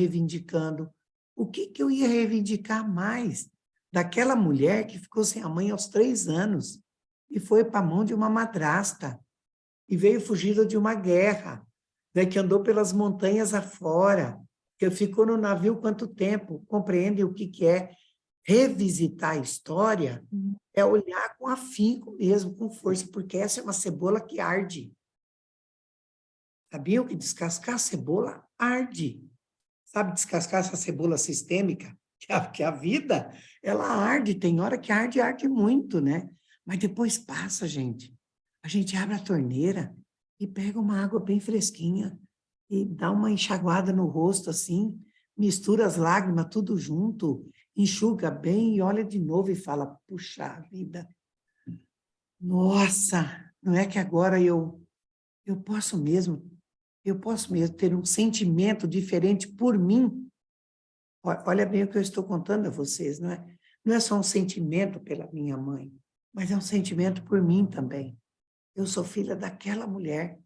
O que que eu ia reivindicar mais daquela mulher que ficou sem a mãe aos 3 anos e foi para a mão de uma madrasta e veio fugida de uma guerra, né, que andou pelas montanhas afora, que ficou no navio quanto tempo? Compreende o que que é revisitar a história? É olhar com afinco mesmo, com força, porque essa é uma cebola que arde. Sabiam que descascar a cebola arde? Sabe, descascar essa cebola sistêmica? Que a vida, ela arde, tem hora que arde, arde muito, né? Mas depois passa, gente. A gente abre a torneira e pega uma água bem fresquinha e dá uma enxaguada no rosto, assim, mistura as lágrimas tudo junto, enxuga bem e olha de novo e fala, puxa vida, nossa, não é que agora eu posso mesmo ter um sentimento diferente por mim. Olha bem o que eu estou contando a vocês, não é? Não é só um sentimento pela minha mãe, mas é um sentimento por mim também. Eu sou filha daquela mulher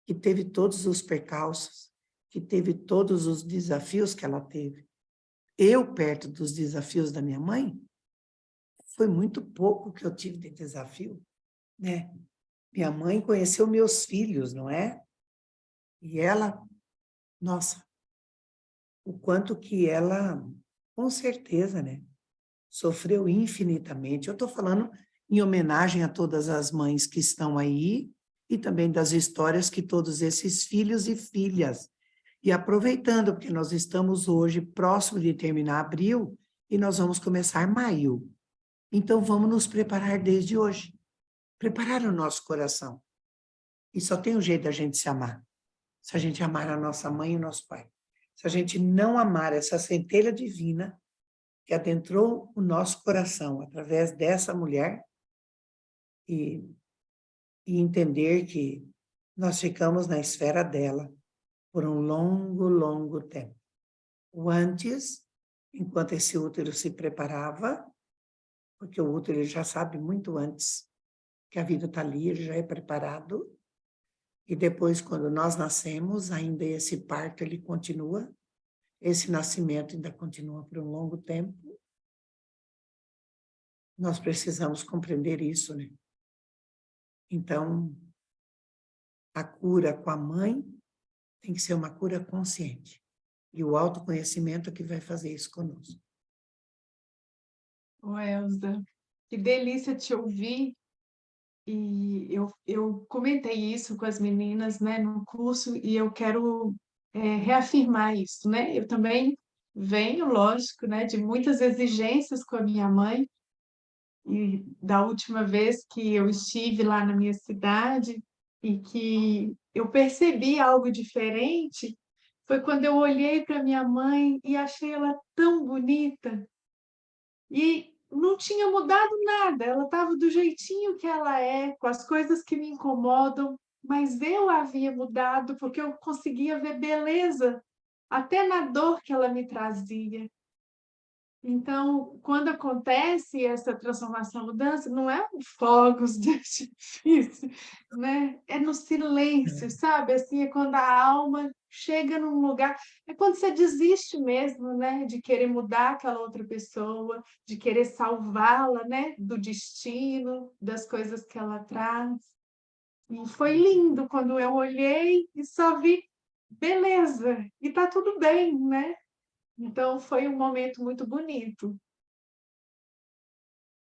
que teve todos os percalços, que teve todos os desafios que ela teve. Eu, perto dos desafios da minha mãe, foi muito pouco que eu tive de desafio, né? Minha mãe conheceu meus filhos, não é? E ela, nossa, o quanto que ela, com certeza, né, sofreu infinitamente. Eu estou falando em homenagem a todas as mães que estão aí e também das histórias que todos esses filhos e filhas. E aproveitando, porque nós estamos hoje próximo de terminar abril e nós vamos começar maio. Então, vamos nos preparar desde hoje. Preparar o nosso coração. E só tem um jeito da gente se amar. Se a gente amar a nossa mãe e o nosso pai. Se a gente não amar essa centelha divina que adentrou o nosso coração através dessa mulher e entender que nós ficamos na esfera dela por um longo, longo tempo. O antes, enquanto esse útero se preparava, porque o útero ele já sabe muito antes que a vida está ali, ele já é preparado. E depois, quando nós nascemos, ainda esse parto ele continua, esse nascimento ainda continua por um longo tempo. Nós precisamos compreender isso, né? Então, a cura com a mãe tem que ser uma cura consciente. E o autoconhecimento é que vai fazer isso conosco. Ô, Elza, que delícia te ouvir. E eu comentei isso com as meninas, né, no curso, e eu quero reafirmar isso, né? Eu também venho, lógico, né, de muitas exigências com a minha mãe, e da última vez que eu estive lá na minha cidade e que eu percebi algo diferente, foi quando eu olhei para minha mãe e achei ela tão bonita. E não tinha mudado nada, ela estava do jeitinho que ela é, com as coisas que me incomodam, mas eu havia mudado porque eu conseguia ver beleza até na dor que ela me trazia. Então, quando acontece essa transformação, mudança, não é um fogos de artifício, né? É no silêncio, sabe? Assim, é quando a alma chega num lugar, é quando você desiste mesmo, né? De querer mudar aquela outra pessoa, de querer salvá-la, né? Do destino, das coisas que ela traz. E foi lindo quando eu olhei e só vi beleza, e tá tudo bem, né? Então, foi um momento muito bonito.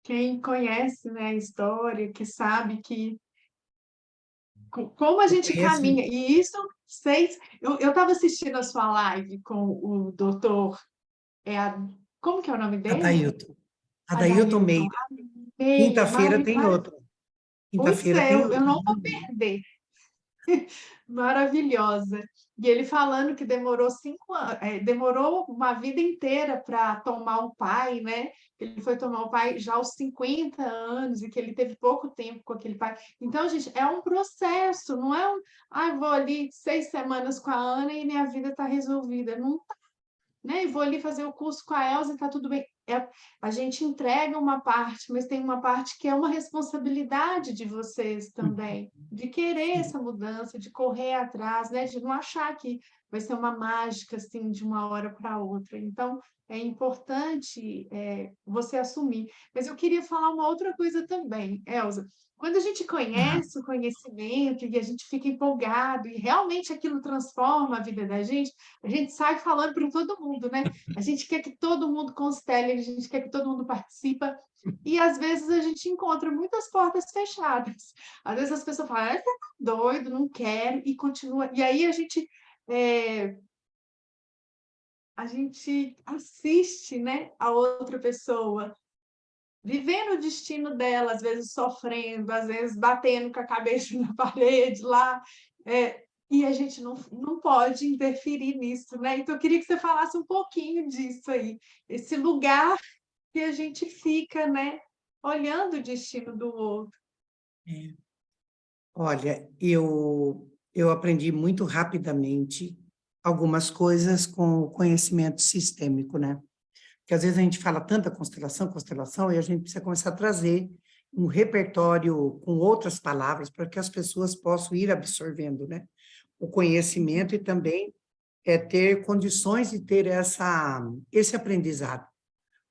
Quem conhece, né, a história, que sabe que como a Eu gente conheço caminha, e isso fez. Eu estava assistindo a sua live com o doutor, como que é o nome dele? Adailton. Adailton Adailton. Meira. Meia, Quinta-feira tem outro. pois Quinta-feira é, tem eu outro. não vou perder. Maravilhosa. E ele falando que demorou 5 anos, demorou uma vida inteira para tomar o pai, né? Ele foi tomar o pai já aos 50 anos e que ele teve pouco tempo com aquele pai. Então, gente, é um processo, não é vou ali 6 semanas com a Ana e minha vida está resolvida. Não, né? E vou ali fazer o curso com a Elza e está tudo bem. A gente entrega uma parte, mas tem uma parte que é uma responsabilidade de vocês também, de querer Sim. essa mudança, de correr atrás, né? De não achar que vai ser uma mágica assim de uma hora para outra. Então, é importante você assumir. Mas eu queria falar uma outra coisa também, Elza. Quando a gente Ah, conhece o conhecimento e a gente fica empolgado e realmente aquilo transforma a vida da gente, a gente sai falando para todo mundo, né? A gente quer que todo mundo constele, a gente quer que todo mundo participa, e às vezes a gente encontra muitas portas fechadas. Às vezes as pessoas falam, você tá doido, não quero, e continua. E aí a gente assiste, né, a outra pessoa vivendo o destino dela, às vezes sofrendo, às vezes batendo com a cabeça na parede lá, e a gente não pode interferir nisso, né? Então, eu queria que você falasse um pouquinho disso aí, esse lugar que a gente fica, né, olhando o destino do outro. é. Olha, eu aprendi muito rapidamente algumas coisas com o conhecimento sistêmico, né? Porque às vezes a gente fala tanta constelação, constelação, e a gente precisa começar a trazer um repertório com outras palavras para que as pessoas possam ir absorvendo, né? O conhecimento e também ter condições de ter esse aprendizado.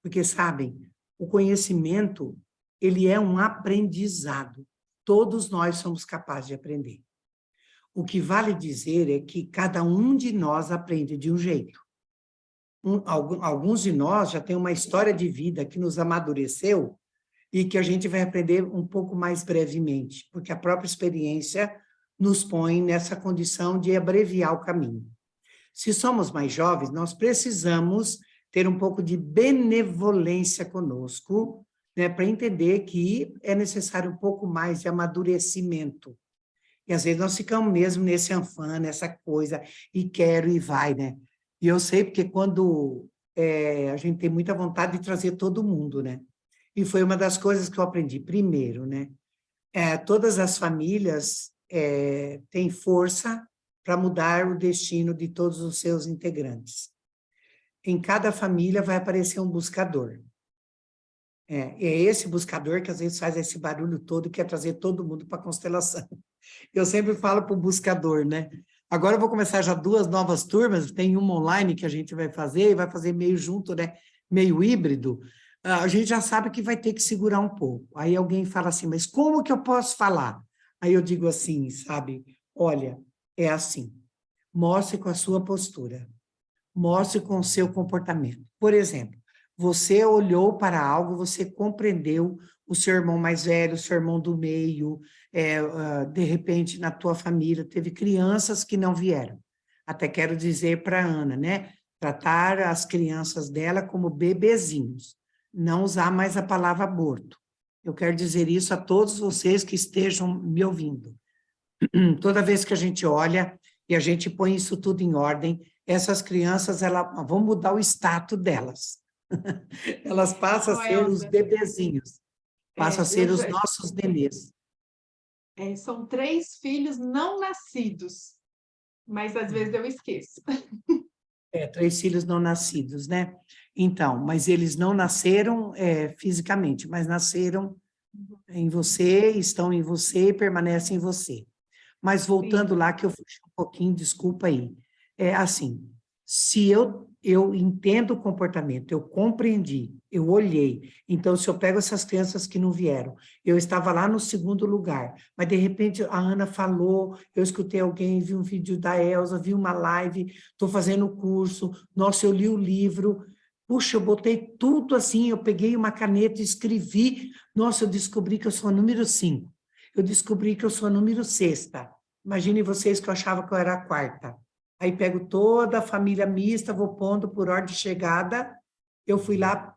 Porque, sabem, o conhecimento, ele é um aprendizado. Todos nós somos capazes de aprender. O que vale dizer é que cada um de nós aprende de um jeito. Alguns de nós já têm uma história de vida que nos amadureceu e que a gente vai aprender um pouco mais brevemente, porque a própria experiência nos põe nessa condição de abreviar o caminho. Se somos mais jovens, nós precisamos ter um pouco de benevolência conosco, né, para entender que é necessário um pouco mais de amadurecimento. E às vezes nós ficamos mesmo nesse afã, nessa coisa, e quero e vai, né? E eu sei porque quando a gente tem muita vontade de trazer todo mundo, né? E foi uma das coisas que eu aprendi primeiro, né? Todas as famílias têm força para mudar o destino de todos os seus integrantes. Em cada família vai aparecer um buscador. É esse buscador que às vezes faz esse barulho todo e quer trazer todo mundo para a constelação. Eu sempre falo para o buscador, né? Agora eu vou começar já 2 novas turmas, tem uma online que a gente vai fazer, e vai fazer meio junto, né? Meio híbrido. A gente já sabe que vai ter que segurar um pouco. Aí alguém fala assim, mas como que eu posso falar? Aí eu digo assim, sabe? Olha, é assim, mostre com a sua postura, mostre com o seu comportamento. Por exemplo, você olhou para algo, você compreendeu o seu irmão mais velho, o seu irmão do meio, de repente, na tua família, teve crianças que não vieram. Até quero dizer para a Ana, né? Tratar as crianças dela como bebezinhos, não usar mais a palavra aborto. Eu quero dizer isso a todos vocês que estejam me ouvindo. Toda vez que a gente olha e a gente põe isso tudo em ordem, essas crianças, vão mudar o status delas. Elas passam a ser os Elza, bebezinhos, passam a ser os nossos nenês. São 3 filhos não nascidos, mas às vezes eu esqueço. 3 filhos não nascidos, né? Então, mas eles não nasceram fisicamente, mas nasceram em você, estão em você e permanecem em você. Mas voltando Sim. lá, que eu fugi um pouquinho, desculpa aí. É assim, se eu entendo o comportamento, eu compreendi, eu olhei, então se eu pego essas crianças que não vieram, eu estava lá no segundo lugar, mas de repente a Ana falou, eu escutei alguém, vi um vídeo da Elza, vi uma live, estou fazendo o curso, nossa, eu li o livro, puxa, eu botei tudo assim, eu peguei uma caneta e escrevi, nossa, eu descobri que eu sou a número 5. Eu descobri que eu sou a número 6ª. Imaginem vocês que eu achava que eu era a 4ª. Aí pego toda a família mista, vou pondo por ordem de chegada, eu fui lá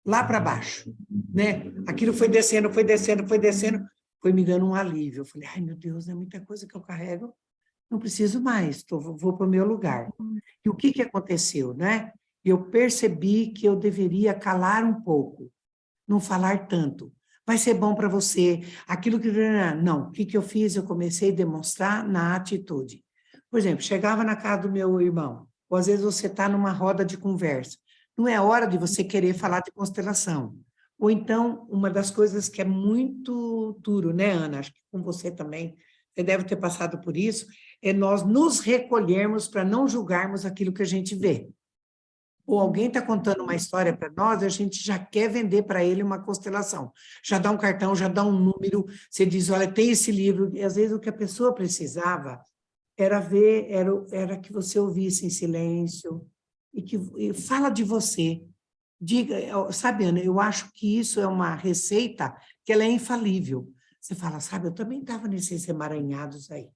para baixo, né? Aquilo foi descendo, foi me dando um alívio. Eu falei, ai meu Deus, é muita coisa que eu carrego, não preciso mais, vou para o meu lugar. E o que aconteceu, né? Eu percebi que eu deveria calar um pouco, não falar tanto. Vai ser bom para você. Aquilo que... Não, o que eu fiz? Eu comecei a demonstrar na atitude. Por exemplo, chegava na casa do meu irmão, ou às vezes você está numa roda de conversa. Não é hora de você querer falar de constelação. Ou então, uma das coisas que é muito duro, né, Ana? Acho que com você também, você deve ter passado por isso, é nós nos recolhermos para não julgarmos aquilo que a gente vê. Ou alguém está contando uma história para nós, a gente já quer vender para ele uma constelação. Já dá um cartão, já dá um número, você diz, olha, tem esse livro. E às vezes o que a pessoa precisava era ver, era que você ouvisse em silêncio, e fala de você. Diga, sabe, Ana, eu acho que isso é uma receita que ela é infalível. Você fala, sabe, eu também estava nesses emaranhados aí.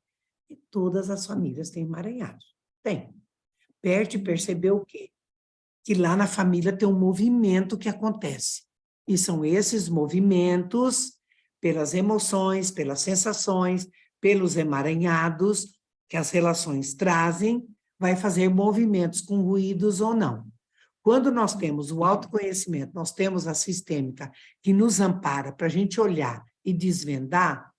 E todas as famílias têm emaranhados. Tem. Perte percebeu o quê? Que lá na família tem um movimento que acontece. E são esses movimentos, pelas emoções, pelas sensações, pelos emaranhados que as relações trazem, vai fazer movimentos com ruídos ou não. Quando nós temos o autoconhecimento, nós temos a sistêmica que nos ampara para a gente olhar e desvendar,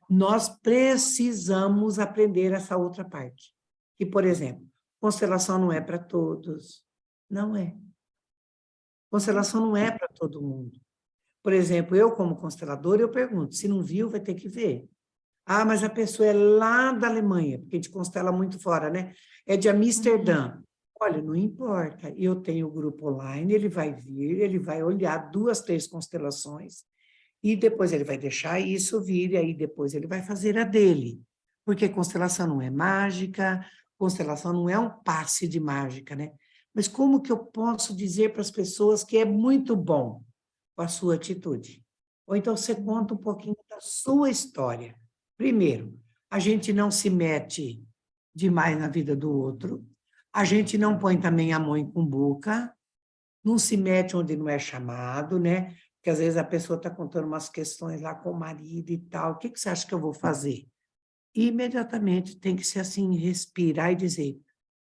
nós precisamos aprender essa outra parte. Que, por exemplo, constelação não é para todos. Não é. Constelação não é para todo mundo. Por exemplo, eu como consteladora, eu pergunto, se não viu, vai ter que ver. Ah, mas a pessoa é lá da Alemanha, porque a gente constela muito fora, né? É de Amsterdã. Olha, não importa, eu tenho o grupo online, ele vai vir, ele vai olhar 2, 3 constelações, e depois ele vai deixar isso vir, e aí depois ele vai fazer a dele. Porque constelação não é mágica, constelação não é um passe de mágica, né? Mas como que eu posso dizer para as pessoas que é muito bom com a sua atitude? Ou então você conta um pouquinho da sua história. Primeiro, a gente não se mete demais na vida do outro, a gente não põe também a mão em cumbuca, não se mete onde não é chamado, né? Porque às vezes a pessoa está contando umas questões lá com o marido e tal. O que que você acha que eu vou fazer? E imediatamente tem que ser assim, respirar e dizer: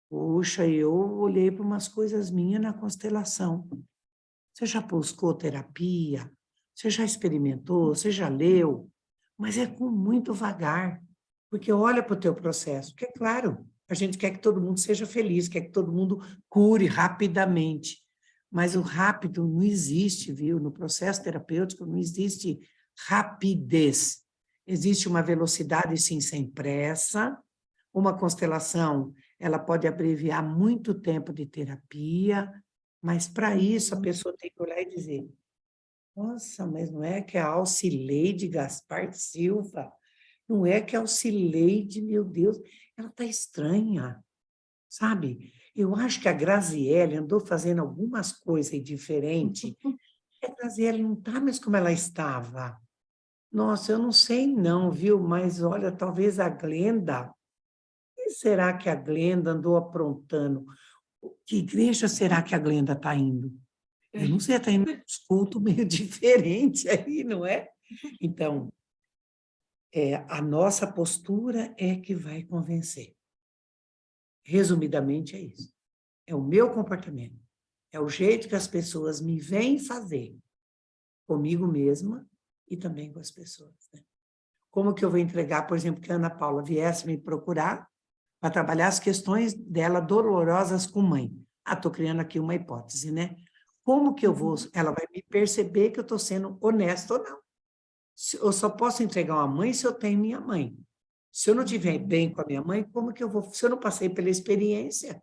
poxa, eu olhei para umas coisas minhas na constelação. Você já buscou terapia? Você já experimentou? Você já leu? Mas é com muito vagar, porque olha para o teu processo. Porque, é claro, a gente quer que todo mundo seja feliz, quer que todo mundo cure rapidamente. Mas o rápido não existe, viu? No processo terapêutico não existe rapidez. Existe uma velocidade, sim, sem pressa. Uma constelação, ela pode abreviar muito tempo de terapia, mas para isso a pessoa tem que olhar e dizer: nossa, mas não é que a Alcileide Gaspar Silva, não é que a Alcileide, meu Deus, ela está estranha, sabe? Eu acho que a Graziele andou fazendo algumas coisas aí diferente. A Graziele não está mais como ela estava. Nossa, eu não sei não, viu? Mas olha, talvez a Glenda, que será que a Glenda andou aprontando? Que igreja será que a Glenda está indo? Eu não sei, está indo num culto meio diferente aí, não é? Então, a nossa postura é que vai convencer. Resumidamente, é isso. É o meu comportamento. É o jeito que as pessoas me veem fazer comigo mesma e também com as pessoas, né? Como que eu vou entregar, por exemplo, que a Ana Paula viesse me procurar para trabalhar as questões dela dolorosas com mãe. Ah, estou criando aqui uma hipótese, né? Como que eu vou? Ela vai me perceber que eu estou sendo honesta ou não. Eu só posso entregar uma mãe se eu tenho minha mãe. Se eu não estiver bem com a minha mãe, como que eu vou? Se eu não passei pela experiência,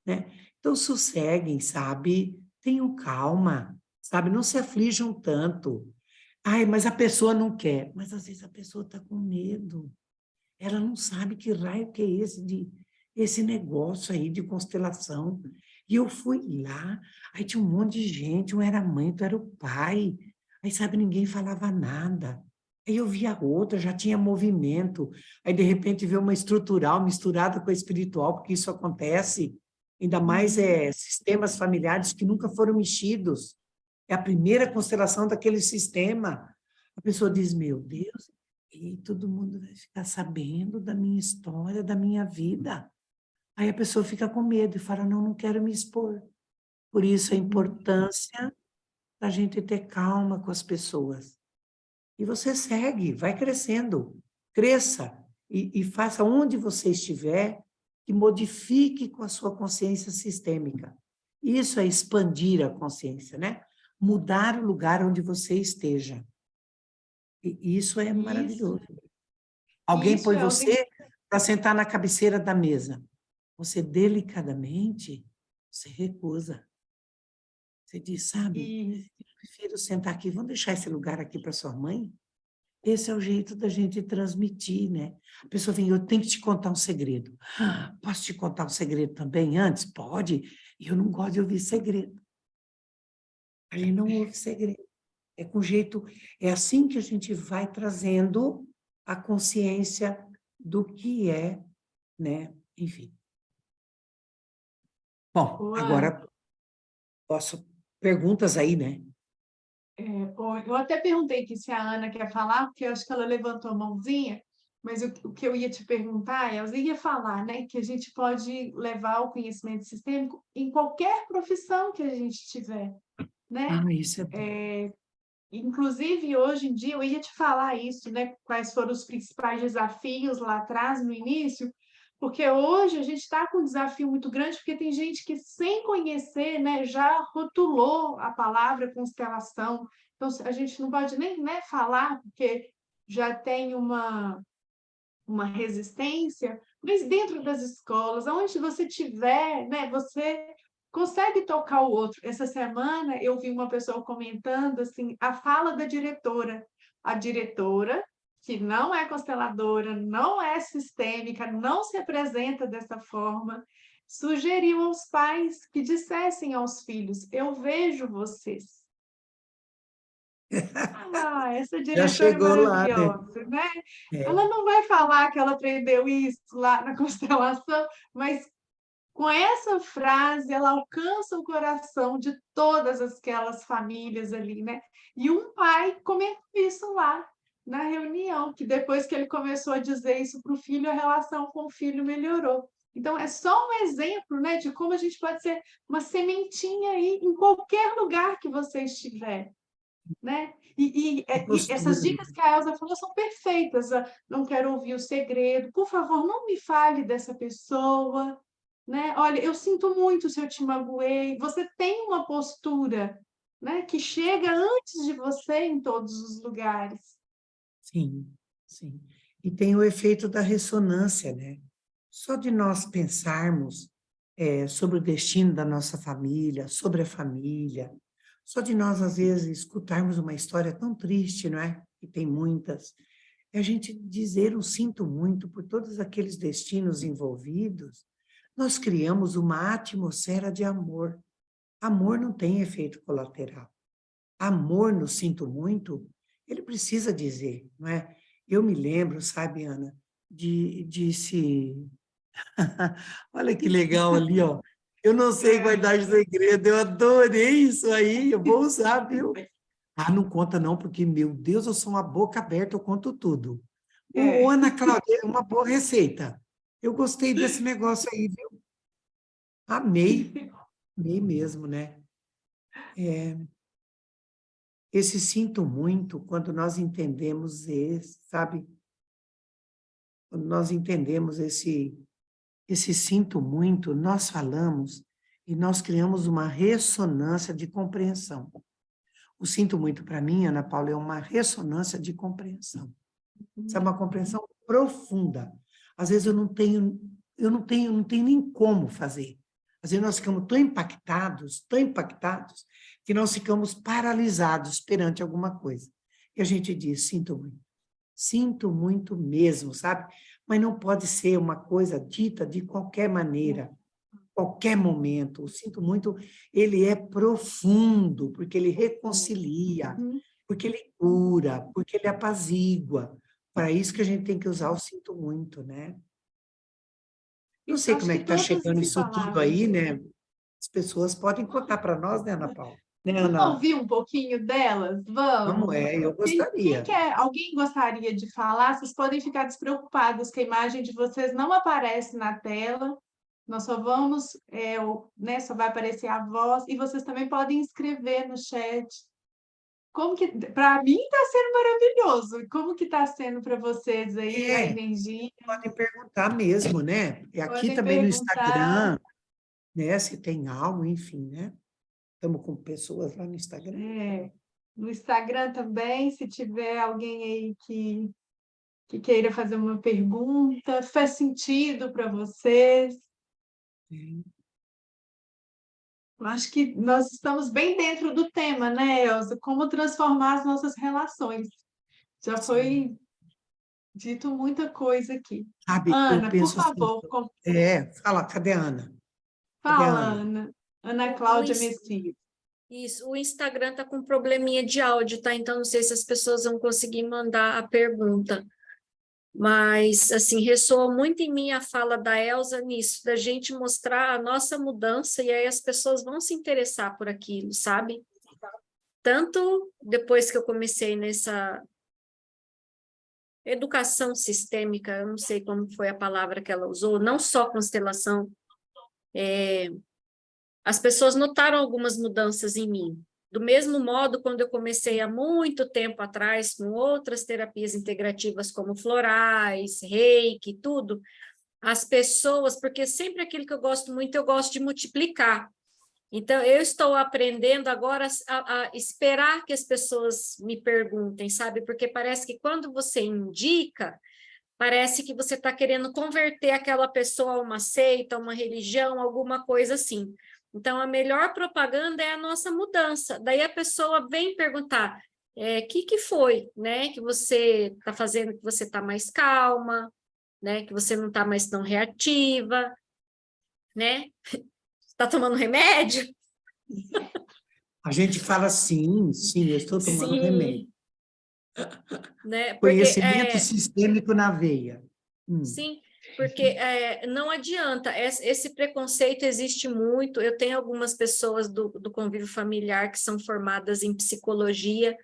né? Então, sosseguem, sabe? Tenham calma, sabe? Não se aflijam tanto. Ai, mas a pessoa não quer. Mas às vezes a pessoa está com medo. Ela não sabe que raio que é esse negócio aí de constelação. E eu fui lá, aí tinha um monte de gente, um era a mãe, outro era o pai. Aí, sabe, ninguém falava nada. Aí eu via outra, já tinha movimento. Aí, de repente, veio uma estrutural misturada com a espiritual, porque isso acontece. Ainda mais sistemas familiares que nunca foram mexidos. É a primeira constelação daquele sistema. A pessoa diz: meu Deus, e todo mundo vai ficar sabendo da minha história, da minha vida. Aí a pessoa fica com medo e fala: não, não quero me expor. Por isso a importância da gente ter calma com as pessoas. E você segue, vai crescendo, cresça e faça onde você estiver, que modifique com a sua consciência sistêmica. Isso é expandir a consciência, né? Mudar o lugar onde você esteja. E isso é Isso, maravilhoso. Alguém isso, põe Elza. você para sentar na cabeceira da mesa. Você delicadamente se recusa. Você diz: sabe, E eu prefiro sentar aqui, vamos deixar esse lugar aqui para sua mãe? Esse é o jeito da gente transmitir, né? A pessoa vem: eu tenho que te contar um segredo. Ah, posso te contar um segredo também antes? Pode. E eu não gosto de ouvir segredo. A gente não ouve segredo. É com jeito, é assim que a gente vai trazendo a consciência do que é, né? Enfim. Bom, ô, Ana, agora posso perguntas aí, né? eu até perguntei aqui se a Ana quer falar, porque eu acho que ela levantou a mãozinha, mas o que eu ia te perguntar, Elza, ia falar, né, que a gente pode levar o conhecimento sistêmico em qualquer profissão que a gente tiver, né? Ah, isso é bom. Inclusive, hoje em dia, eu ia te falar isso, né? Quais foram os principais desafios lá atrás, no início, porque hoje a gente está com um desafio muito grande, porque tem gente que, sem conhecer, né, já rotulou a palavra constelação. Então, a gente não pode nem, né, falar, porque já tem uma resistência, mas dentro das escolas, aonde você tiver, né, você consegue tocar o outro. Essa semana eu vi uma pessoa comentando assim, a fala da diretora. A diretora, que não é consteladora, não é sistêmica, não se apresenta dessa forma, sugeriu aos pais que dissessem aos filhos: eu vejo vocês. Ah, essa Já diretora é chegou lá, né? maravilhosa, né? É, Ela não vai falar que ela aprendeu isso lá na constelação, mas com essa frase ela alcança o coração de todas aquelas famílias ali, né? E um pai comentou isso lá na reunião, que depois que ele começou a dizer isso para o filho, a relação com o filho melhorou. Então, é só um exemplo, né, de como a gente pode ser uma sementinha aí em qualquer lugar que você estiver, né? a E essas postura, dicas que a Elsa falou são perfeitas. Não quero ouvir o segredo. Por favor, não me fale dessa pessoa, né? Olha, eu sinto muito se eu te magoei. Você tem uma postura, né, que chega antes de você em todos os lugares. sim, sim. E tem o efeito da ressonância, né? Só de nós pensarmos sobre o destino da nossa família, sobre a família, só de nós, às vezes, escutarmos uma história tão triste, não é? E tem muitas, é a gente dizer um sinto muito por todos aqueles destinos envolvidos, nós criamos uma atmosfera de amor. Amor não tem efeito colateral. Amor no sinto muito, ele precisa dizer, não é? Eu me lembro, sabe, Ana, disse, olha que legal ali, ó. Eu não sei guardar segredo, eu adorei isso aí, eu vou usar, viu? Ah, não conta não, porque, meu Deus, eu sou uma boca aberta, eu conto tudo. Ô, É. Ana Cláudia, é uma boa receita. Eu gostei desse negócio aí, viu? Amei, amei mesmo, né? Esse sinto muito quando nós entendemos esse, sabe? Quando nós entendemos esse sinto muito, nós falamos e nós criamos uma ressonância de compreensão. O sinto muito para mim, Ana Paula, é uma ressonância de compreensão. Sabe, uma compreensão profunda. Às vezes não tenho nem como fazer. Às vezes nós ficamos tão impactados, que nós ficamos paralisados perante alguma coisa. E a gente diz, sinto muito mesmo, sabe? Mas não pode ser uma coisa dita de qualquer maneira, qualquer momento. O sinto muito, ele é profundo, porque ele reconcilia, Uhum. porque ele cura, porque ele apazigua. Para isso que a gente tem que usar o sinto muito, né? Não sei Acho como é que que está todas chegando as isso tudo palavras. aí, né? As pessoas podem contar para nós, né, Ana Paula? Né, Vamos Ana? ouvir um pouquinho delas? Vamos, Vamos. eu Quem gostaria. quer, alguém gostaria de falar? Vocês podem ficar despreocupados que a imagem de vocês não aparece na tela. Nós só vamos, né, só vai aparecer a voz e vocês também podem escrever no chat. Como que, para mim está sendo maravilhoso. Como que está sendo para vocês aí a É, energia? podem perguntar mesmo, né? E aqui Podem também no perguntar. Instagram, né? Se tem algo, enfim, né? Estamos com pessoas lá no Instagram. No Instagram também, se tiver alguém aí que queira fazer uma pergunta, faz sentido para vocês? Sim, Eu acho que nós estamos bem dentro do tema, né, Elza? Como transformar as nossas relações. Já sim. foi dito muita coisa aqui. Sabe, eu Ana, por penso assim, favor, fala, cadê a Ana? Cadê a fala, Ana? Ana. Ana O Cláudia Messias. isso, o Instagram tá com probleminha de áudio, tá? Então não sei se as pessoas vão conseguir mandar a pergunta. Mas, assim, ressoa muito em mim a fala da Elza nisso, da gente mostrar a nossa mudança e aí as pessoas vão se interessar por aquilo, sabe? Tanto depois que eu comecei nessa educação sistêmica, eu não sei como foi a palavra que ela usou, não só constelação, as pessoas notaram algumas mudanças em mim. Do mesmo modo, quando eu comecei há muito tempo atrás com outras terapias integrativas como florais, reiki, tudo, as pessoas, porque sempre aquilo que eu gosto muito, eu gosto de multiplicar. Então, eu estou aprendendo agora a esperar que as pessoas me perguntem, sabe? Porque parece que quando você indica, parece que você está querendo converter aquela pessoa a uma seita, a uma religião, alguma coisa assim. Então, a melhor propaganda é a nossa mudança. Daí a pessoa vem perguntar, que foi, né? Que você está fazendo, que você está mais calma, né? Que você não está mais tão reativa, né? Está tomando remédio? A gente fala sim, sim, eu estou tomando remédio. Sim, né? Porque Conhecimento sistêmico na veia. sim, porque não adianta, esse preconceito existe muito. Eu tenho algumas pessoas do convívio familiar que são formadas em psicologia,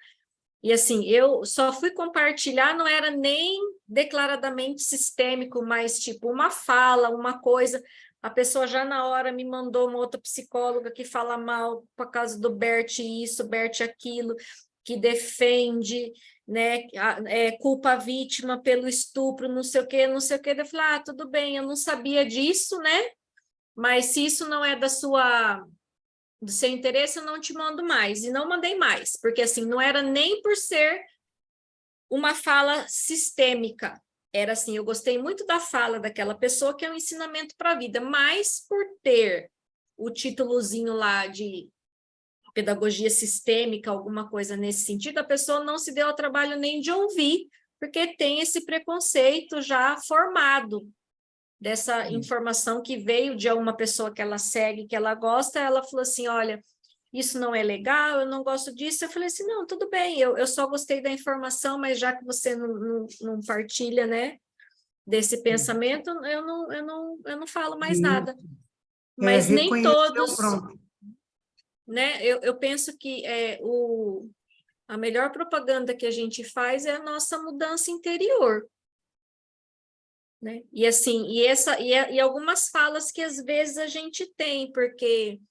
e assim, eu só fui compartilhar, não era nem declaradamente sistêmico, mas tipo uma fala, uma coisa. A pessoa já na hora me mandou uma outra psicóloga que fala mal por causa do Bert isso, Bert aquilo, que defende, né, culpa a vítima pelo estupro, não sei o quê, não sei o quê. Eu falei, tudo bem, eu não sabia disso, né? Mas se isso não é do seu interesse, eu não te mando mais. E não mandei mais, porque assim, não era nem por ser uma fala sistêmica. Era assim, eu gostei muito da fala daquela pessoa, que é um ensinamento para a vida, mas por ter o títulozinho lá de pedagogia sistêmica, alguma coisa nesse sentido, a pessoa não se deu ao trabalho nem de ouvir, porque tem esse preconceito já formado dessa informação que veio de uma pessoa que ela segue, que ela gosta. Ela falou assim, olha, isso não é legal, eu não gosto disso. Eu falei assim, não, tudo bem, eu só gostei da informação, mas já que você não partilha, né, desse pensamento, eu não falo mais nada. Mas nem Reconheceu, todos, pronto. né, eu penso que a melhor propaganda que a gente faz é a nossa mudança interior, né? E assim, e algumas falas que às vezes a gente tem, porque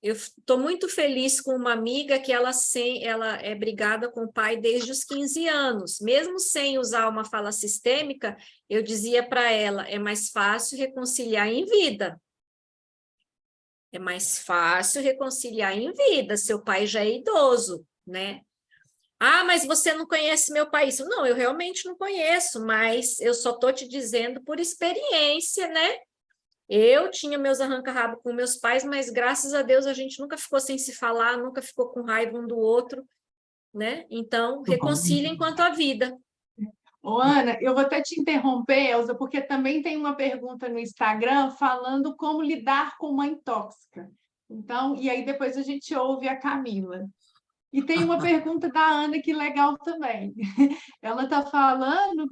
eu estou muito feliz com uma amiga que ela é brigada com o pai desde os 15 anos. Mesmo sem usar uma fala sistêmica, eu dizia para ela, é mais fácil reconciliar em vida. É mais fácil reconciliar em vida, seu pai já é idoso, né? Mas você não conhece meu pai? Não, eu realmente não conheço, mas eu só estou te dizendo por experiência, né? Eu tinha meus arranca-rabo com meus pais, mas graças a Deus a gente nunca ficou sem se falar, nunca ficou com raiva um do outro, né? Então, Muito bom. reconcilia enquanto a vida. Ô, Ana, eu vou até te interromper, Elza, porque também tem uma pergunta no Instagram falando como lidar com mãe tóxica. Então, e aí depois a gente ouve a Camila. E tem uma pergunta da Ana que legal também. Ela está falando,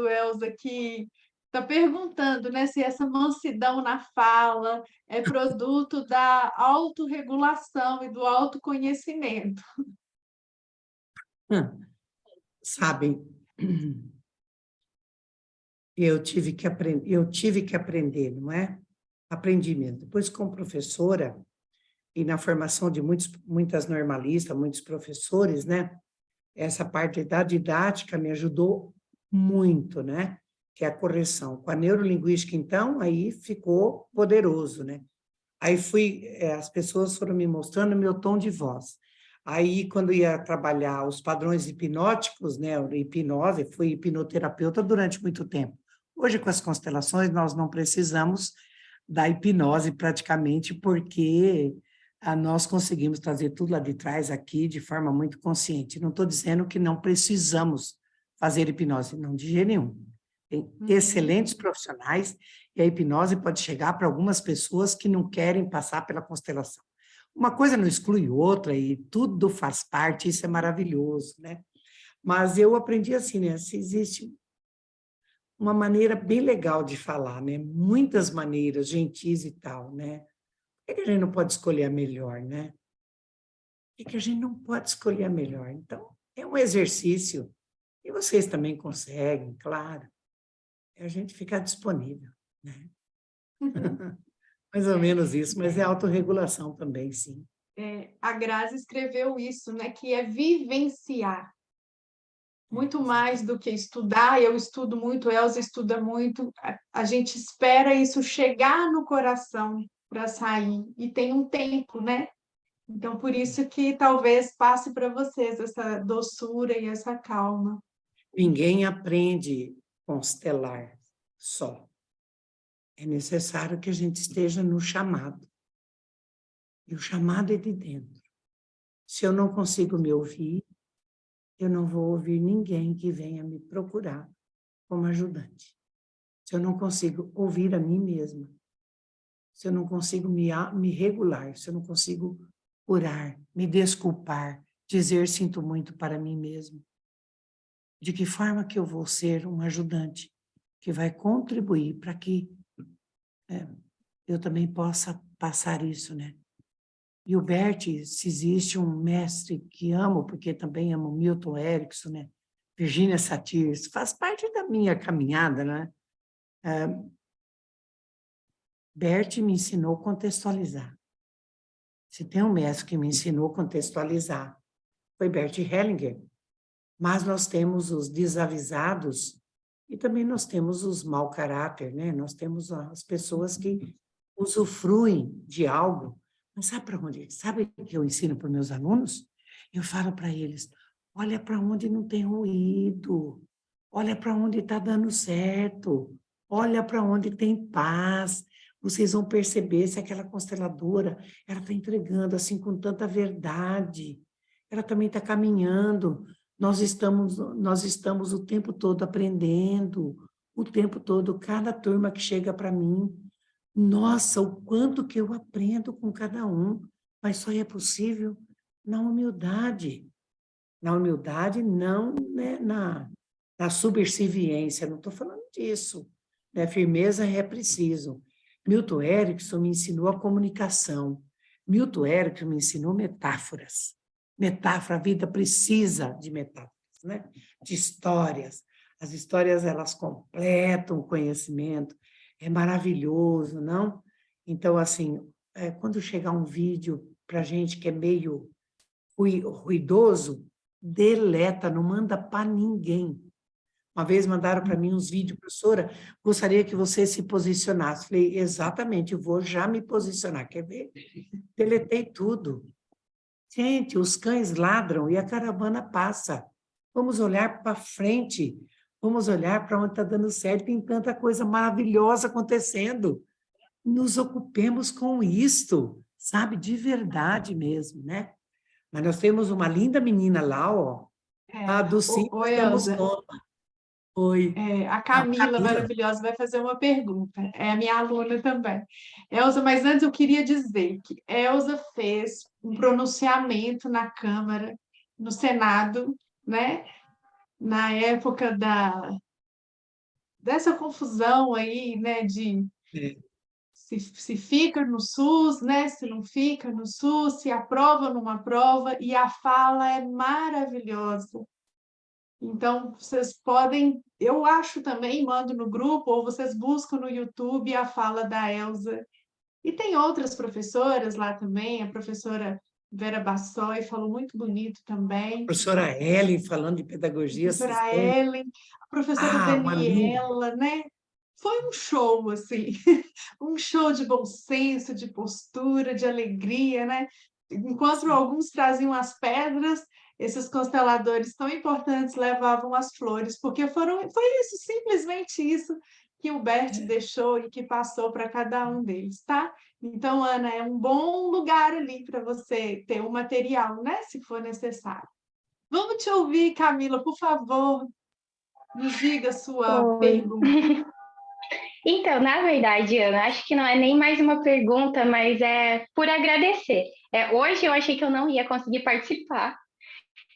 Elza, que está perguntando, né, se essa mansidão na fala é produto da autorregulação e do autoconhecimento. Sabe, eu tive que aprender, não é? Aprendi mesmo. Depois, como professora, e na formação de muitas normalistas, muitos professores, né? Essa parte da didática me ajudou muito, né? Que é a correção. Com a neurolinguística, então, aí ficou poderoso, né? Aí as pessoas foram me mostrando o meu tom de voz. Aí, quando ia trabalhar os padrões hipnóticos, né, hipnose, fui hipnoterapeuta durante muito tempo. Hoje, com as constelações, nós não precisamos da hipnose praticamente, porque nós conseguimos trazer tudo lá de trás aqui de forma muito consciente. Não estou dizendo que não precisamos fazer hipnose, não, de jeito nenhum. Tem excelentes profissionais, e a hipnose pode chegar para algumas pessoas que não querem passar pela constelação. Uma coisa não exclui outra, e tudo faz parte, isso é maravilhoso, né? Mas eu aprendi assim, né? Se existe uma maneira bem legal de falar, né? Muitas maneiras, gentis e tal, né? Por que a gente não pode escolher a melhor, né? Por que a gente não pode escolher a melhor? Então, é um exercício, e vocês também conseguem, claro. É a gente ficar disponível, né? Mais ou menos isso, mas é autorregulação também, sim. A Grazi escreveu isso, né, que é vivenciar. Muito mais do que estudar, eu estudo muito, Elza estuda muito, a gente espera isso chegar no coração para sair, e tem um tempo, né? Então, por isso que talvez passe para vocês essa doçura e essa calma. Ninguém aprende constelar só. É necessário que a gente esteja no chamado. E o chamado é de dentro. Se eu não consigo me ouvir, eu não vou ouvir ninguém que venha me procurar como ajudante. Se eu não consigo ouvir a mim mesma, se eu não consigo me regular, se eu não consigo curar, me desculpar, dizer sinto muito para mim mesmo? De que forma que eu vou ser um ajudante que vai contribuir para que eu também possa passar isso, né? E o Bert, se existe um mestre que amo, porque também amo Milton Erickson, né? Virginia Satir, isso faz parte da minha caminhada, né? Bert me ensinou a contextualizar. Se tem um mestre que me ensinou a contextualizar, foi Bert Hellinger. Mas nós temos os desavisados e também nós temos os mau caráter, né? Nós temos as pessoas que usufruem de algo. Mas sabe para onde? Sabe o que eu ensino para os meus alunos? Eu falo para eles, olha para onde não tem ruído, olha para onde está dando certo, olha para onde tem paz. Vocês vão perceber se aquela consteladora, ela está entregando assim com tanta verdade, ela também está caminhando. Nós estamos o tempo todo aprendendo, o tempo todo, cada turma que chega para mim, nossa, o quanto que eu aprendo com cada um, mas só é possível na humildade. Na humildade, não, né, na subserviência, não estou falando disso. Né? Firmeza é preciso. Milton Erickson me ensinou a comunicação. Milton Erickson me ensinou metáforas. Metáfora, a vida precisa de metáforas, né? De histórias. As histórias, elas completam o conhecimento. É maravilhoso, não? Então, assim, quando chegar um vídeo para a gente que é meio ruidoso, deleta, não manda para ninguém. Uma vez mandaram para mim uns vídeos, professora, gostaria que você se posicionasse. Falei, exatamente, eu vou já me posicionar, quer ver? Deletei tudo. Gente, os cães ladram e a caravana passa. Vamos olhar para frente, vamos olhar para onde está dando certo, tem tanta coisa maravilhosa acontecendo. Nos ocupemos com isto, sabe? De verdade mesmo, né? Mas nós temos uma linda menina lá, ó, a do Simples Oi, da Elza. Mustoma. Oi. A Camila, maravilhosa, vai fazer uma pergunta. É a minha aluna também. Elza, mas antes eu queria dizer que Elza fez um pronunciamento na Câmara, no Senado, né? Na época dessa confusão aí, né? De É. se fica no SUS, né? Se não fica no SUS, se aprova ou não aprova, e a fala é maravilhosa. Então, vocês podem, eu acho também, mando no grupo, ou vocês buscam no YouTube a fala da Elza. E tem outras professoras lá também, a professora Vera Bassoi falou muito bonito também, Professora Ellen falando de a pedagogia professora sistêmica. Ellen, a professora Ah, uma linda. Daniela, né? Foi um show, assim, um show de bom senso, de postura, de alegria, né? Enquanto alguns traziam as pedras, esses consteladores tão importantes levavam as flores, porque foi isso, simplesmente isso que o Bert deixou e que passou para cada um deles, tá? Então, Ana, é um bom lugar ali para você ter o material, né? Se for necessário. Vamos te ouvir, Camila, por favor, nos diga a sua Oi. pergunta. Então, na verdade, Ana, acho que não é nem mais uma pergunta, mas é por agradecer. Hoje eu achei que eu não ia conseguir participar.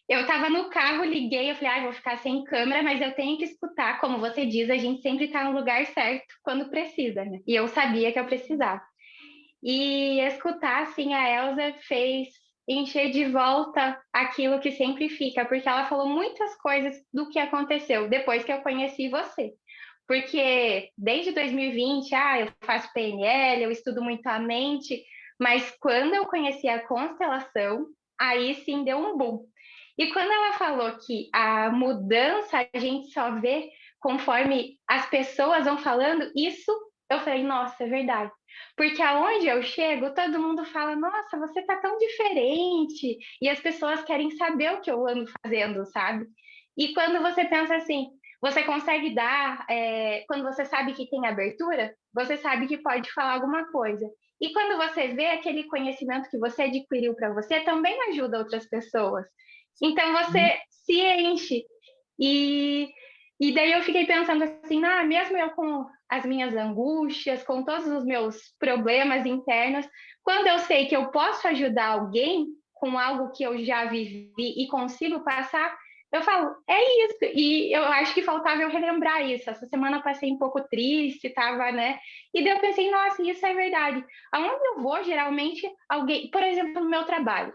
Eu estava no carro, liguei, eu falei, vou ficar sem câmera, mas eu tenho que escutar, como você diz, a gente sempre está no lugar certo quando precisa, né? E eu sabia que eu precisava. E escutar, assim, a Elza fez encher de volta aquilo que sempre fica, porque ela falou muitas coisas do que aconteceu depois que eu conheci você. Porque desde 2020, eu faço PNL, eu estudo muito a mente, mas quando eu conheci a constelação, aí sim deu um boom. E quando ela falou que a mudança a gente só vê conforme as pessoas vão falando, isso eu falei, nossa, é verdade. Porque aonde eu chego, todo mundo fala, nossa, você tá tão diferente. E as pessoas querem saber o que eu ando fazendo, sabe? E quando você pensa assim, você consegue dar, quando você sabe que tem abertura, você sabe que pode falar alguma coisa. E quando você vê aquele conhecimento que você adquiriu para você, também ajuda outras pessoas. Então você se enche. E daí eu fiquei pensando assim, mesmo eu com as minhas angústias, com todos os meus problemas internos, quando eu sei que eu posso ajudar alguém com algo que eu já vivi e consigo passar, eu falo, é isso. E eu acho que faltava eu relembrar isso. Essa semana eu passei um pouco triste, estava, né? E daí eu pensei, nossa, isso é verdade. Aonde eu vou, geralmente, alguém, por exemplo, no meu trabalho,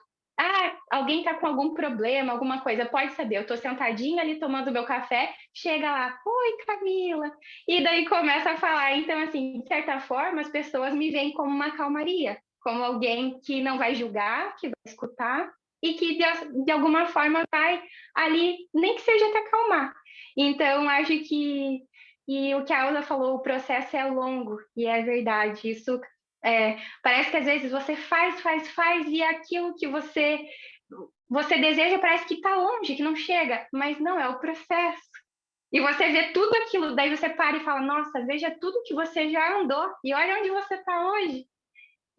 alguém está com algum problema, alguma coisa, pode saber, eu estou sentadinha ali tomando meu café, chega lá, oi Camila, e daí começa a falar. Então, assim, de certa forma, as pessoas me veem como uma calmaria, como alguém que não vai julgar, que vai escutar, e que de alguma forma vai ali, nem que seja te acalmar. Então, acho que e o que a Elza falou, o processo é longo, e é verdade, isso parece que às vezes você faz, e aquilo que você deseja parece que está longe, que não chega, mas não, é o processo. E você vê tudo aquilo, daí você para e fala, nossa, veja tudo que você já andou, e olha onde você está hoje.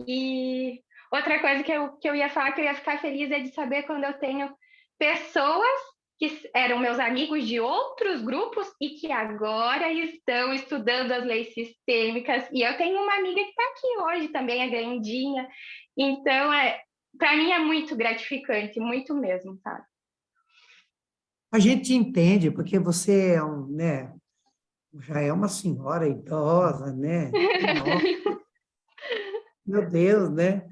E outra coisa que eu ia falar, que eu ia ficar feliz, é de saber quando eu tenho pessoas que eram meus amigos de outros grupos e que agora estão estudando as leis sistêmicas. E eu tenho uma amiga que está aqui hoje também, a Grandinha. Então, para mim é muito gratificante, muito mesmo, sabe? A gente entende, porque você é né, já é uma senhora idosa, né? Nossa, meu Deus, né?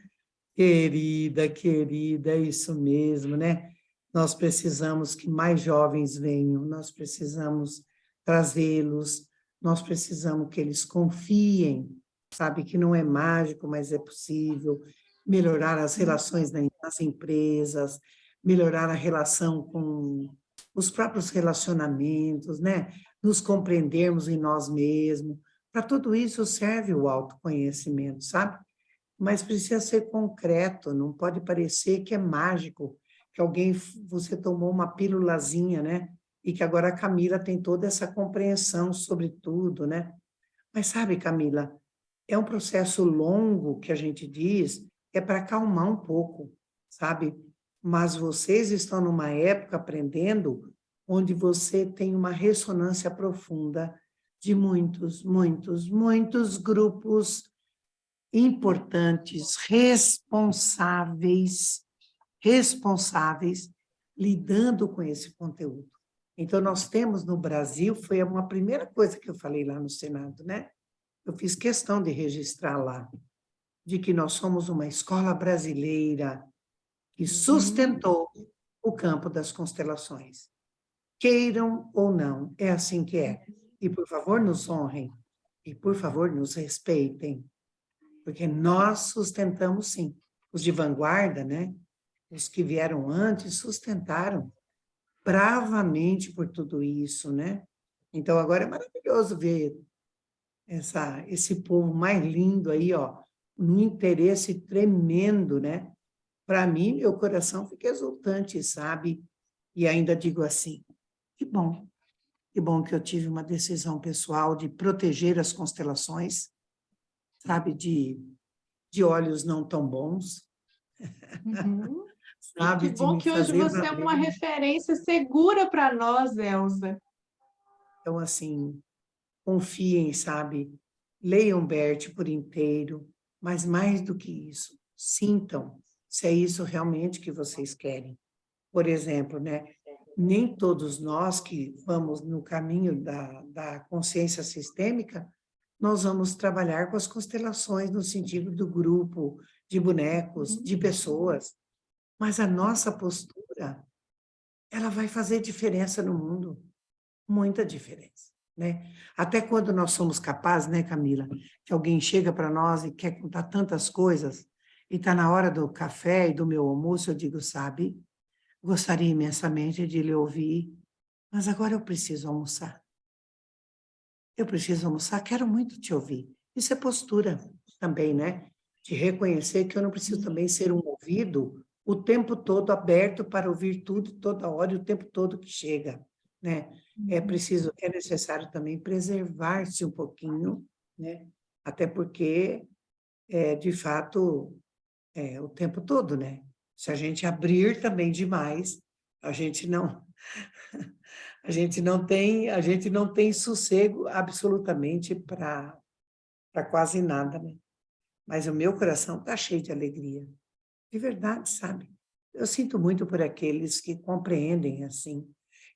Querida, é isso mesmo, né? Nós precisamos que mais jovens venham, nós precisamos trazê-los, nós precisamos que eles confiem, sabe, que não é mágico, mas é possível, melhorar as relações nas empresas, melhorar a relação com os próprios relacionamentos, né? Nos compreendermos em nós mesmos. Para tudo isso serve o autoconhecimento, sabe? Mas precisa ser concreto, não pode parecer que é mágico, que você tomou uma pílulazinha, né? E que agora a Camila tem toda essa compreensão sobre tudo, né? Mas sabe, Camila, é um processo longo que a gente diz, é para acalmar um pouco, sabe? Mas vocês estão numa época aprendendo onde você tem uma ressonância profunda de muitos grupos importantes, responsáveis, lidando com esse conteúdo. Então, nós temos no Brasil, foi uma primeira coisa que eu falei lá no Senado, né? Eu fiz questão de registrar lá, de que nós somos uma escola brasileira que sustentou o campo das constelações. Queiram ou não, é assim que é. E, por favor, nos honrem. E, por favor, nos respeitem. Porque nós sustentamos, sim. Os de vanguarda, né? Os que vieram antes sustentaram bravamente por tudo isso, né? Então, agora é maravilhoso ver esse povo mais lindo aí, ó, num interesse tremendo, né? Para mim, meu coração fica exultante, sabe? E ainda digo assim, que bom que eu tive uma decisão pessoal de proteger as constelações, sabe? De olhos não tão bons, sabe? Que De bom me que hoje fazer você é uma valer. referência segura para nós, Elza. Então, assim, confiem, sabe? Leiam Bert por inteiro, mas mais do que isso, sintam se é isso realmente que vocês querem. Por exemplo, né? Nem todos nós que vamos no caminho da consciência sistêmica, nós vamos trabalhar com as constelações no sentido do grupo, de bonecos, de pessoas, mas a nossa postura, ela vai fazer diferença no mundo, muita diferença, né? Até quando nós somos capazes, né, Camila, que alguém chega para nós e quer contar tantas coisas, e está na hora do café e do meu almoço, eu digo, sabe, gostaria imensamente de lhe ouvir, mas agora eu preciso almoçar. Eu preciso almoçar, quero muito te ouvir. Isso é postura também, né? De reconhecer que eu não preciso também ser um ouvido o tempo todo aberto para ouvir tudo, toda hora e o tempo todo que chega, né? É necessário também preservar-se um pouquinho, né? Até porque, de fato, o tempo todo, né? Se a gente abrir também demais, A gente não, a gente não tem sossego absolutamente para quase nada, né? Mas o meu coração está cheio de alegria, de verdade, sabe? Eu sinto muito por aqueles que compreendem assim.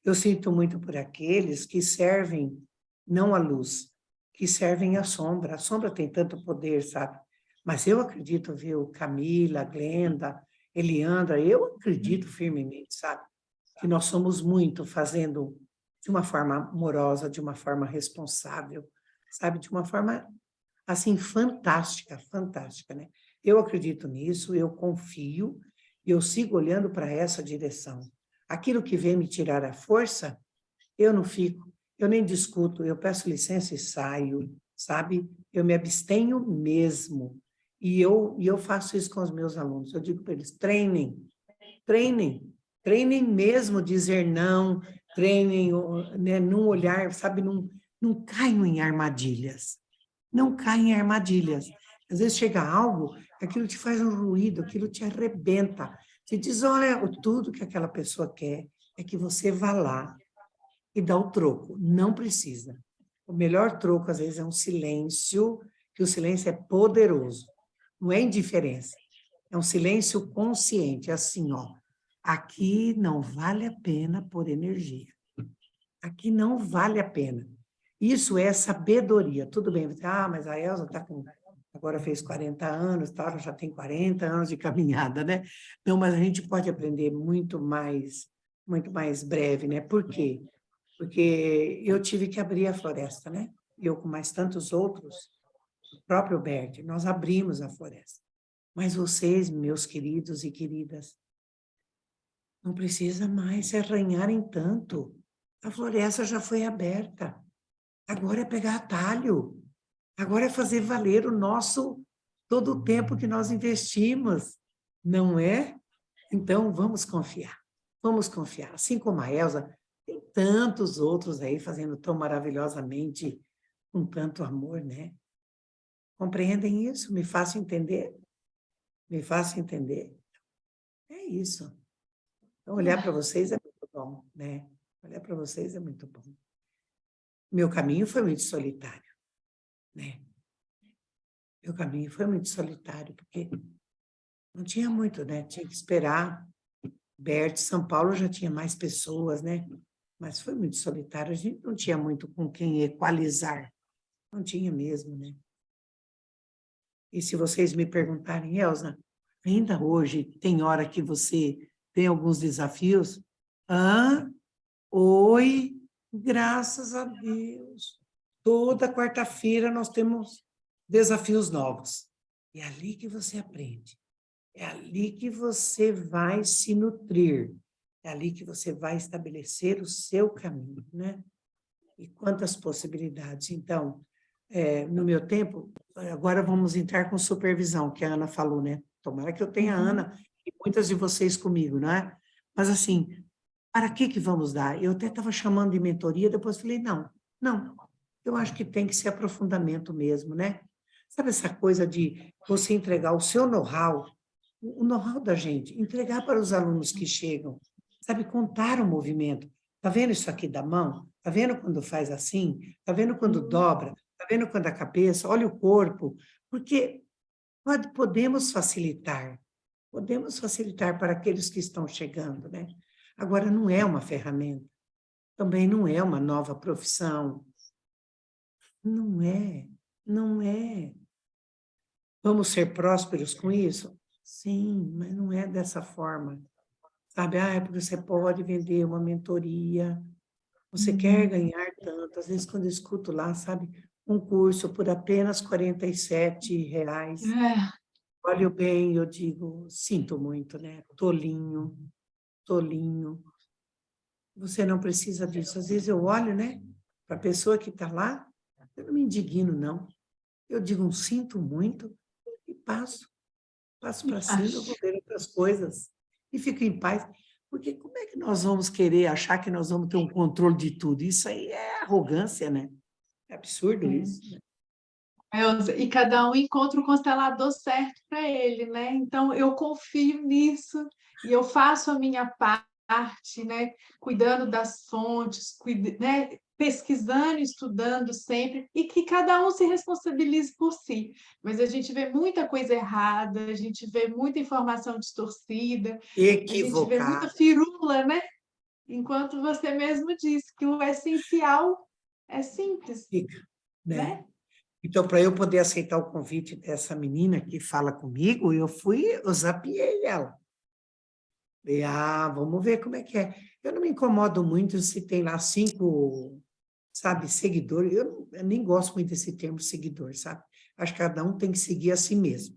Eu sinto muito por aqueles que servem não a luz, que servem a sombra. A sombra tem tanto poder, sabe? Mas eu acredito, viu, Camila, Glenda, Eliandra, eu acredito firmemente, sabe? Que nós somos muito fazendo de uma forma amorosa, de uma forma responsável, sabe? De uma forma, assim, fantástica, fantástica, né? Eu acredito nisso, eu confio, e eu sigo olhando para essa direção. Aquilo que vem me tirar a força, eu não fico, eu nem discuto, eu peço licença e saio, sabe? Eu me abstenho mesmo. E eu faço isso com os meus alunos. Eu digo para eles, treinem, treinem mesmo dizer não, treinem, né, não olhar, sabe? Não caiam em armadilhas. Não caem em armadilhas. Às vezes chega algo, aquilo te faz um ruído, aquilo te arrebenta. Te diz, olha, tudo que aquela pessoa quer é que você vá lá e dá o troco. Não precisa. O melhor troco, às vezes, é um silêncio, que o silêncio é poderoso. Não é indiferença. É um silêncio consciente, assim, ó. Aqui não vale a pena pôr energia. Aqui não vale a pena. Isso é sabedoria. Tudo bem, mas a Elza está com... Agora fez 40 anos, tá? Ela já tem 40 anos de caminhada, né? Não, mas a gente pode aprender muito mais breve, né? Por quê? Porque eu tive que abrir a floresta, né? Eu, com mais tantos outros, o próprio Bert, nós abrimos a floresta. Mas vocês, meus queridos e queridas, não precisa mais se arranharem tanto. A floresta já foi aberta. Agora é pegar atalho. Agora é fazer valer o nosso, todo o tempo que nós investimos. Não é? Então, vamos confiar. Vamos confiar. Assim como a Elza, tem tantos outros aí fazendo tão maravilhosamente, com tanto amor, né? Compreendem isso? Me façam entender? Me façam entender? É isso. Então, olhar para vocês é muito bom, né? Olhar para vocês é muito bom. Meu caminho foi muito solitário, né? Meu caminho foi muito solitário, porque não tinha muito, né? Tinha que esperar. Bert, São Paulo já tinha mais pessoas, né? Mas foi muito solitário. A gente não tinha muito com quem equalizar. Não tinha mesmo, né? E se vocês me perguntarem, Elza, ainda hoje tem hora que você tem alguns desafios? Oi, graças a Deus. Toda quarta-feira nós temos desafios novos. É ali que você aprende. É ali que você vai se nutrir. É ali que você vai estabelecer o seu caminho, né? E quantas possibilidades. Então, no meu tempo, agora vamos entrar com supervisão, que a Ana falou, né? Tomara que eu tenha a Ana e muitas de vocês comigo, não é? Mas, assim, para que vamos dar? Eu até estava chamando de mentoria, depois falei, não, eu acho que tem que ser aprofundamento mesmo, né? Sabe essa coisa de você entregar o seu know-how, o know-how da gente, entregar para os alunos que chegam, sabe, contar o movimento. Tá vendo isso aqui da mão? Tá vendo quando faz assim? Tá vendo quando dobra? Tá vendo quando a cabeça? Olha o corpo. Porque podemos facilitar para aqueles que estão chegando, né? Agora, não é uma ferramenta, também não é uma nova profissão. Não é. Vamos ser prósperos com isso? Sim, mas não é dessa forma. Sabe, é porque você pode vender uma mentoria, você quer ganhar tanto. Às vezes, quando eu escuto lá, sabe, um curso por apenas R$ 47. Olho bem, eu digo, sinto muito, né? Tolinho. Você não precisa disso. Às vezes eu olho, né, para a pessoa que está lá, eu não me indigno, não. Eu digo, sinto muito e passo para cima, eu vou ver outras coisas e fico em paz. Porque como é que nós vamos querer achar que nós vamos ter um controle de tudo? Isso aí é arrogância, né? É absurdo isso, né? Elza, e cada um encontra o constelador certo para ele, né? Então, eu confio nisso e eu faço a minha parte. arte, né? Cuidando das fontes, né? Pesquisando, estudando sempre, e que cada um se responsabilize por si. Mas a gente vê muita coisa errada, a gente vê muita informação distorcida, a gente vê muita Equivocado, firula, né? Enquanto você mesmo disse que o essencial é simples, fica, né? né? Então, para eu poder aceitar o convite dessa menina que fala comigo, eu zapiei ela. Falei, vamos ver como é que é. Eu não me incomodo muito se tem lá 5, sabe, seguidores. Eu nem gosto muito desse termo seguidor, sabe? Acho que cada um tem que seguir a si mesmo.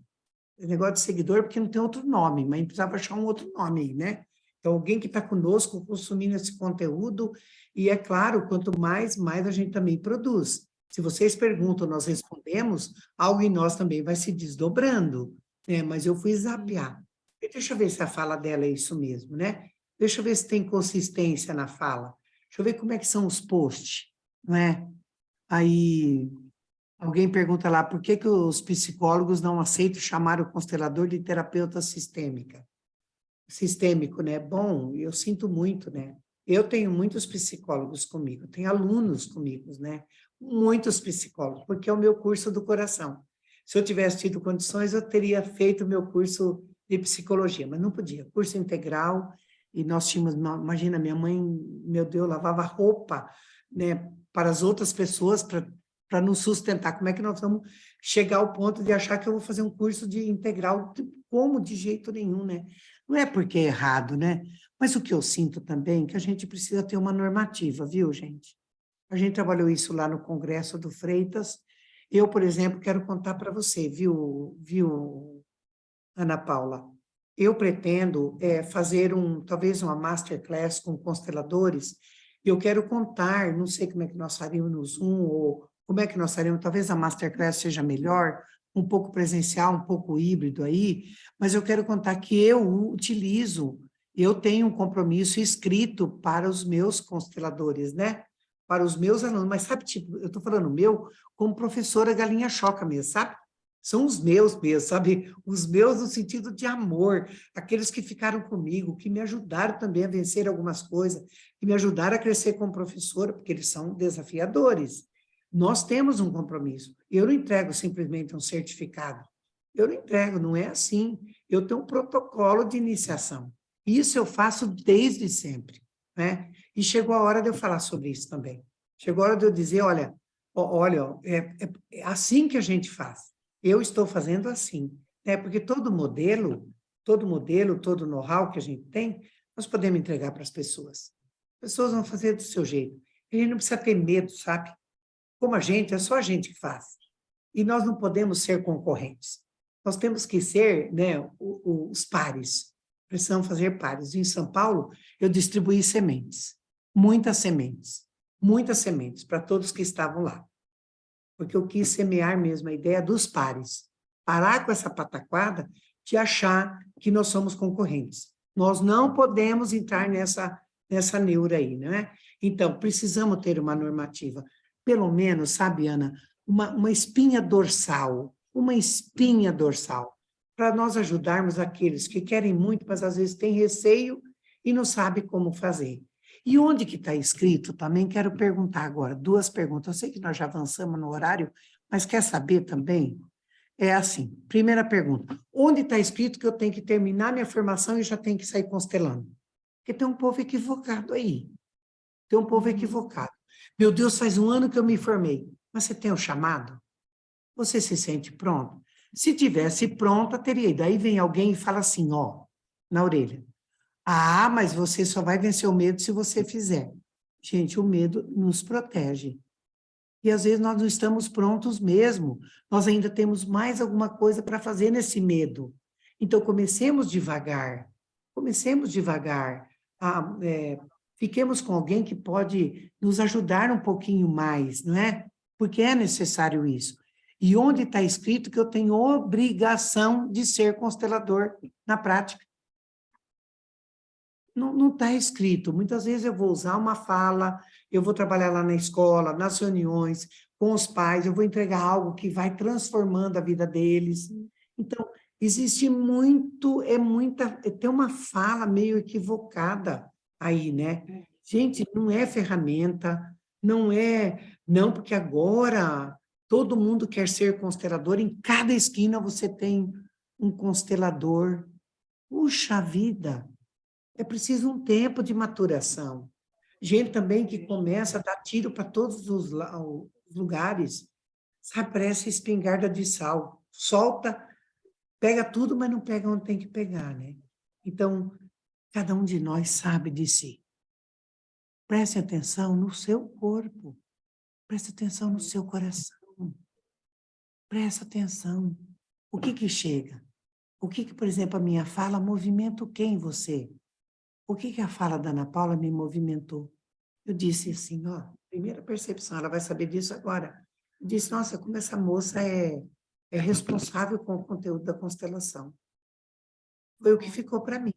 O negócio de seguidor, porque não tem outro nome, mas precisava achar um outro nome aí, né? Então, alguém que está conosco consumindo esse conteúdo, e é claro, quanto mais a gente também produz. Se vocês perguntam, nós respondemos, algo em nós também vai se desdobrando, né? Mas eu fui zapear. E deixa eu ver se a fala dela é isso mesmo, né? Deixa eu ver se tem consistência na fala. Deixa eu ver como é que são os posts, não é? Aí, alguém pergunta lá, por que os psicólogos não aceitam chamar o constelador de terapeuta sistêmico, né? Bom, eu sinto muito, né? Eu tenho muitos psicólogos comigo, tenho alunos comigo, né? Muitos psicólogos, porque é o meu curso do coração. Se eu tivesse tido condições, eu teria feito o meu curso de psicologia, mas não podia. Curso integral, e nós tínhamos, imagina, minha mãe, meu Deus, lavava roupa, né, para as outras pessoas, para nos sustentar. Como é que nós vamos chegar ao ponto de achar que eu vou fazer um curso de integral? Como? De jeito nenhum, né? Não é porque é errado, né? Mas o que eu sinto também é que a gente precisa ter uma normativa, viu, gente? A gente trabalhou isso lá no Congresso do Freitas. Eu, por exemplo, quero contar para você, viu, Ana Paula? Eu pretendo fazer talvez uma masterclass com consteladores. Eu quero contar, não sei como é que nós faríamos no Zoom, ou como é que nós faríamos, talvez a masterclass seja melhor, um pouco presencial, um pouco híbrido aí, mas eu quero contar que eu tenho um compromisso escrito para os meus consteladores, né? Para os meus alunos, mas sabe, tipo, eu estou falando meu como professora galinha choca mesmo, sabe? São os meus mesmo, sabe? Os meus no sentido de amor, aqueles que ficaram comigo, que me ajudaram também a vencer algumas coisas, que me ajudaram a crescer como professora, porque eles são desafiadores. Nós temos um compromisso. Eu não entrego simplesmente um certificado. Eu não entrego, não é assim. Eu tenho um protocolo de iniciação. Isso eu faço desde sempre, né? E chegou a hora de eu falar sobre isso também. Chegou a hora de eu dizer, olha, é assim que a gente faz. Eu estou fazendo assim, né? Porque todo modelo, todo know-how que a gente tem, nós podemos entregar para as pessoas. As pessoas vão fazer do seu jeito. A gente não precisa ter medo, sabe? Como a gente, é só a gente que faz. E nós não podemos ser concorrentes. Nós temos que ser, né, os pares. Precisamos fazer pares. Em São Paulo, eu distribuí sementes. Muitas sementes para todos que estavam lá. Porque eu quis semear mesmo a ideia dos pares. Parar com essa pataquada de achar que nós somos concorrentes. Nós não podemos entrar nessa neura aí, né? Então, precisamos ter uma normativa. Pelo menos, sabe, Ana, uma espinha dorsal, para nós ajudarmos aqueles que querem muito, mas às vezes têm receio e não sabem como fazer. E onde que está escrito também, quero perguntar agora, 2 perguntas. Eu sei que nós já avançamos no horário, mas quer saber também? É assim, primeira pergunta, onde está escrito que eu tenho que terminar minha formação e já tenho que sair constelando? Porque tem um povo equivocado aí. Tem um povo equivocado. Meu Deus, faz 1 ano que eu me formei. Mas você tem o chamado? Você se sente pronto? Se tivesse pronta, teria ido. Aí vem alguém e fala assim, ó, na orelha. Mas você só vai vencer o medo se você fizer. Gente, o medo nos protege. E às vezes nós não estamos prontos mesmo. Nós ainda temos mais alguma coisa para fazer nesse medo. Então, comecemos devagar. Fiquemos com alguém que pode nos ajudar um pouquinho mais, não é? Porque é necessário isso. E onde está escrito que eu tenho obrigação de ser constelador na prática? Não está escrito. Muitas vezes eu vou usar uma fala, eu vou trabalhar lá na escola, nas reuniões, com os pais, eu vou entregar algo que vai transformando a vida deles. Então, existe tem uma fala meio equivocada aí, né? Gente, não é ferramenta, não, porque agora todo mundo quer ser constelador, em cada esquina você tem um constelador. Puxa vida, é preciso um tempo de maturação. Gente também que começa a dar tiro para todos os lugares, sabe? Parece espingarda de sal. Solta, pega tudo, mas não pega onde tem que pegar, né? Então, cada um de nós sabe de si. Preste atenção no seu corpo. Preste atenção no seu coração. Preste atenção. O que chega? O que, por exemplo, a minha fala movimenta o quê em você? O que a fala da Ana Paula me movimentou? Eu disse assim, ó, primeira percepção, ela vai saber disso agora. Eu disse, nossa, como essa moça é responsável com o conteúdo da constelação. Foi o que ficou para mim.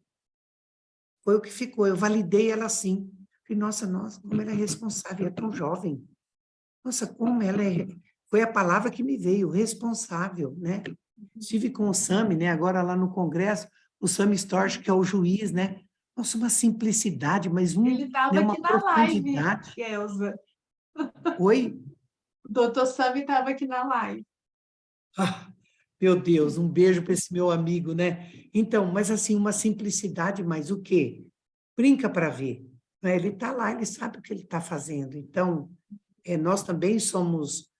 Foi o que ficou. Eu validei ela assim. Falei, nossa, como ela é responsável, é tão jovem. Nossa, como ela é... Foi a palavra que me veio, responsável, né? Estive com o Sami, né? Agora lá no Congresso, o Sami Storch, que é o juiz, né? Nossa, uma simplicidade, mas Ele estava uma aqui na live, profundidade. Elza. Oi? O doutor Sami estava aqui na live. Ah, meu Deus, um beijo para esse meu amigo, né? Então, mas assim, uma simplicidade, mas o quê? Brinca para ver. Né? Ele está lá, ele sabe o que ele está fazendo. Então, nós também somos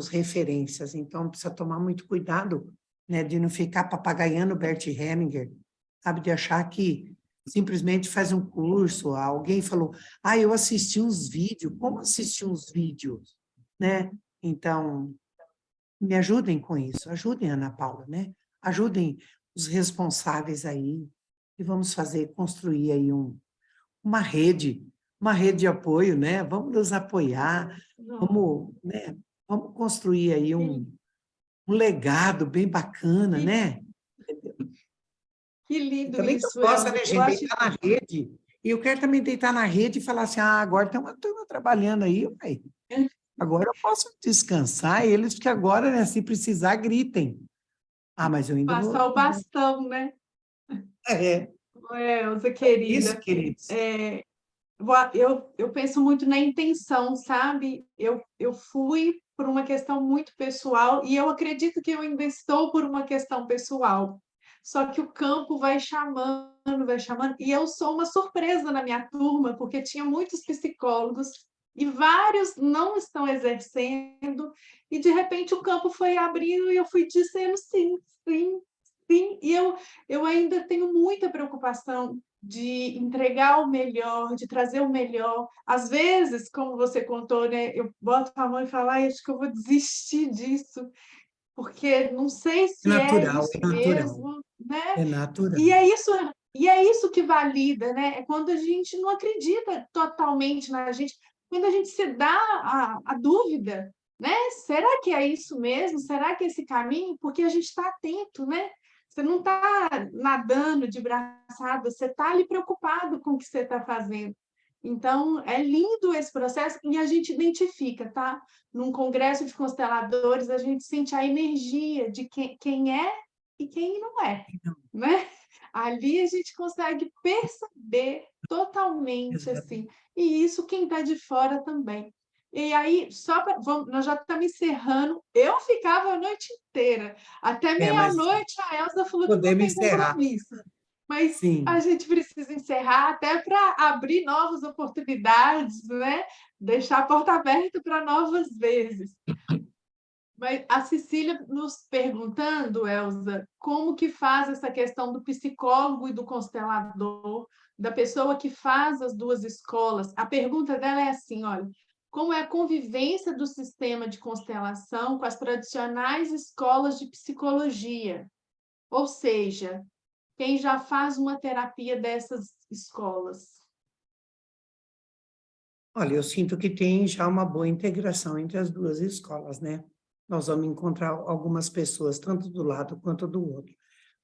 referências, então precisa tomar muito cuidado, né, de não ficar papagaiando Bert Hellinger, sabe, de achar que simplesmente faz um curso, alguém falou, eu assisti uns vídeos, como assistir uns vídeos, né? Então, me ajudem com isso, ajudem a Ana Paula, né? Ajudem os responsáveis aí, e vamos construir aí uma rede de apoio, né? Vamos nos apoiar, né? Vamos construir aí um legado bem bacana, né? Que lindo Também isso, não gosta, Elza. né, gente, deitar na rede. E eu quero também deitar na rede e falar assim, agora tem uma turma trabalhando aí, ué. Agora eu posso descansar eles, porque agora, né, se precisar, gritem. Mas eu ainda Passar o bastão, né? É. Elza, querida. Isso, queridos. Eu penso muito na intenção, sabe? Eu fui por uma questão muito pessoal e eu acredito que eu ainda estou por uma questão pessoal. Só que o campo vai chamando, e eu sou uma surpresa na minha turma, porque tinha muitos psicólogos e vários não estão exercendo, e de repente o campo foi abrindo e eu fui dizendo sim, sim, sim. E eu ainda tenho muita preocupação de entregar o melhor, de trazer o melhor. Às vezes, como você contou, né, eu boto a mão e falo, acho que eu vou desistir disso, porque não sei se é isso mesmo, né? É natural. E é isso que valida, né? É quando a gente não acredita totalmente na gente, quando a gente se dá a dúvida, né? Será que é isso mesmo? Será que é esse caminho? Porque a gente está atento, né? Você não está nadando de braçada, você está ali preocupado com o que você está fazendo. Então, é lindo esse processo e a gente identifica, tá? Num congresso de consteladores, a gente sente a energia de quem é e quem não é, né? Ali a gente consegue perceber totalmente, assim. E isso quem está de fora também. E aí, nós já estamos encerrando. Eu ficava a noite inteira. Até meia-noite, a Elza falou que não tem compromisso. Mas Sim. a gente precisa encerrar até para abrir novas oportunidades, né? Deixar a porta aberta para novas vezes. Mas a Cecília nos perguntando, Elza, como que faz essa questão do psicólogo e do constelador, da pessoa que faz as duas escolas. A pergunta dela é assim, olha, como é a convivência do sistema de constelação com as tradicionais escolas de psicologia? Ou seja, quem já faz uma terapia dessas escolas? Olha, eu sinto que tem já uma boa integração entre as duas escolas, né? Nós vamos encontrar algumas pessoas, tanto do lado quanto do outro.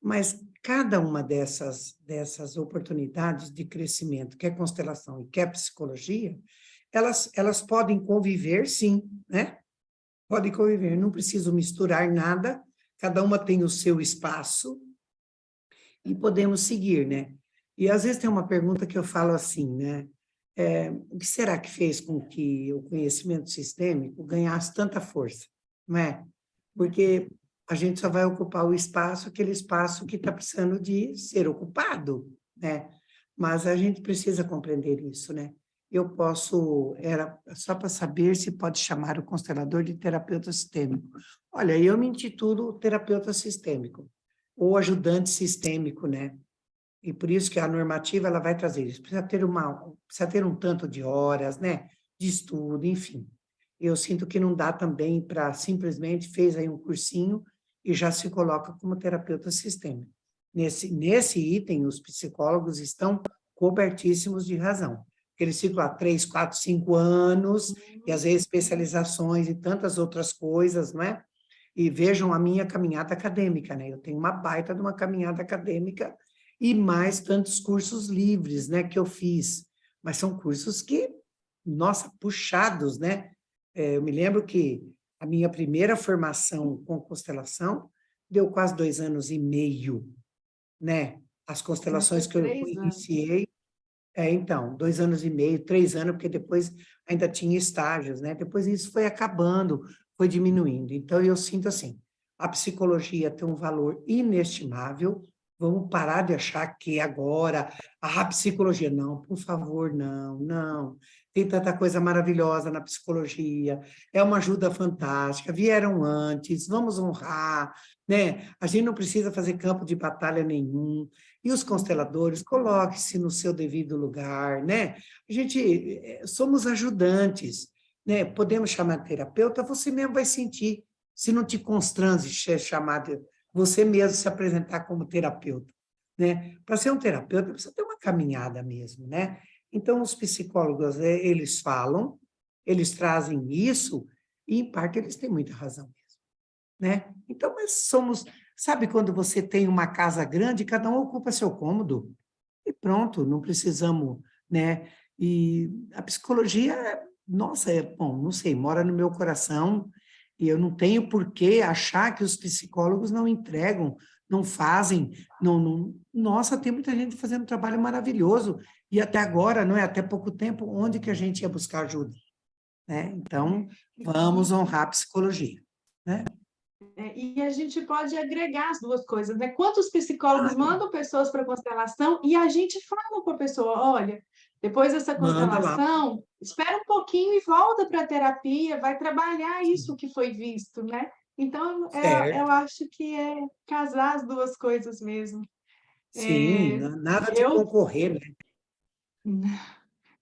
Mas cada uma dessas oportunidades de crescimento, quer constelação e quer psicologia, elas podem conviver, sim, né? Podem conviver, não preciso misturar nada, cada uma tem o seu espaço e podemos seguir, né? E às vezes tem uma pergunta que eu falo assim, né? O que será que fez com que o conhecimento sistêmico ganhasse tanta força, não é? Porque a gente só vai ocupar o espaço, aquele espaço que está precisando de ser ocupado, né? Mas a gente precisa compreender isso, né? Era só para saber se pode chamar o constelador de terapeuta sistêmico. Olha, eu me intitulo terapeuta sistêmico, ou ajudante sistêmico, né? E por isso que a normativa ela vai trazer isso. Precisa ter um tanto de horas, né? De estudo, enfim. Eu sinto que não dá também para simplesmente fez aí um cursinho e já se coloca como terapeuta sistêmico. Nesse item, os psicólogos estão cobertíssimos de razão. Eles ficam há 3, 4, 5 anos, e às vezes especializações e tantas outras coisas, não é? E vejam a minha caminhada acadêmica, né? Eu tenho uma baita de uma caminhada acadêmica e mais tantos cursos livres, né, que eu fiz. Mas são cursos que, nossa, puxados, né? Eu me lembro que a minha primeira formação com constelação deu quase 2 anos e meio, né? As constelações que eu 3 anos. iniciei, então, 2 anos e meio, 3 anos, porque depois ainda tinha estágios, né? Depois isso foi acabando, foi diminuindo. Então, eu sinto assim, a psicologia tem um valor inestimável. Vamos parar de achar que agora a psicologia, não, por favor, não, não. Tem tanta coisa maravilhosa na psicologia, é uma ajuda fantástica, vieram antes, vamos honrar, né? A gente não precisa fazer campo de batalha nenhum. E os consteladores, coloque-se no seu devido lugar, né? A gente somos ajudantes, né? Podemos chamar de terapeuta, você mesmo vai sentir, se não te constrange ser chamado, você mesmo se apresentar como terapeuta, né? Para ser um terapeuta, precisa ter uma caminhada mesmo, né? Então, os psicólogos, eles falam, eles trazem isso, e, em parte, eles têm muita razão mesmo, né? Então, mas sabe quando você tem uma casa grande, cada um ocupa seu cômodo, e pronto, não precisamos, né? E a psicologia, nossa, bom, não sei, mora no meu coração, e eu não tenho por que achar que os psicólogos não entregam, não fazem, Nossa, tem muita gente fazendo um trabalho maravilhoso, e até agora, não é? Até pouco tempo, onde que a gente ia buscar ajuda, né? Então, vamos honrar a psicologia, né? E a gente pode agregar as duas coisas, né? Quantos psicólogos mandam pessoas para constelação e a gente fala com a pessoa, olha, depois dessa Manda lá. constelação, espera um pouquinho e volta para a terapia, vai trabalhar isso que foi visto, né? Então, eu Certo. acho que é casar as duas coisas mesmo. Sim, nada de Eu, concorrer, né?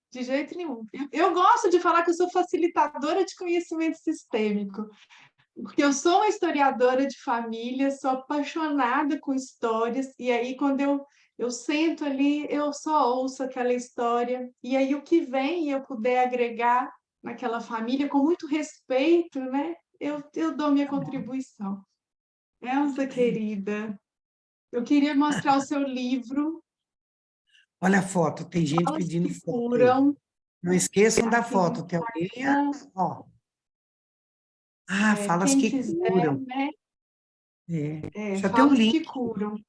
de jeito nenhum. Eu gosto de falar que eu sou facilitadora de conhecimento sistêmico. Porque eu sou uma historiadora de família, sou apaixonada com histórias, e aí quando eu sento ali, eu só ouço aquela história, e aí o que vem e eu puder agregar naquela família com muito respeito, né? Eu dou minha contribuição. Elza, querida, eu queria mostrar o seu livro, Olha a foto, tem gente Falas pedindo que foto aí. Curam, Não esqueçam da aqui no foto, tem alguém, Instagram. ó. Ah, falas Quem que quiser, curam. né? Já tem um Falas que link, curam.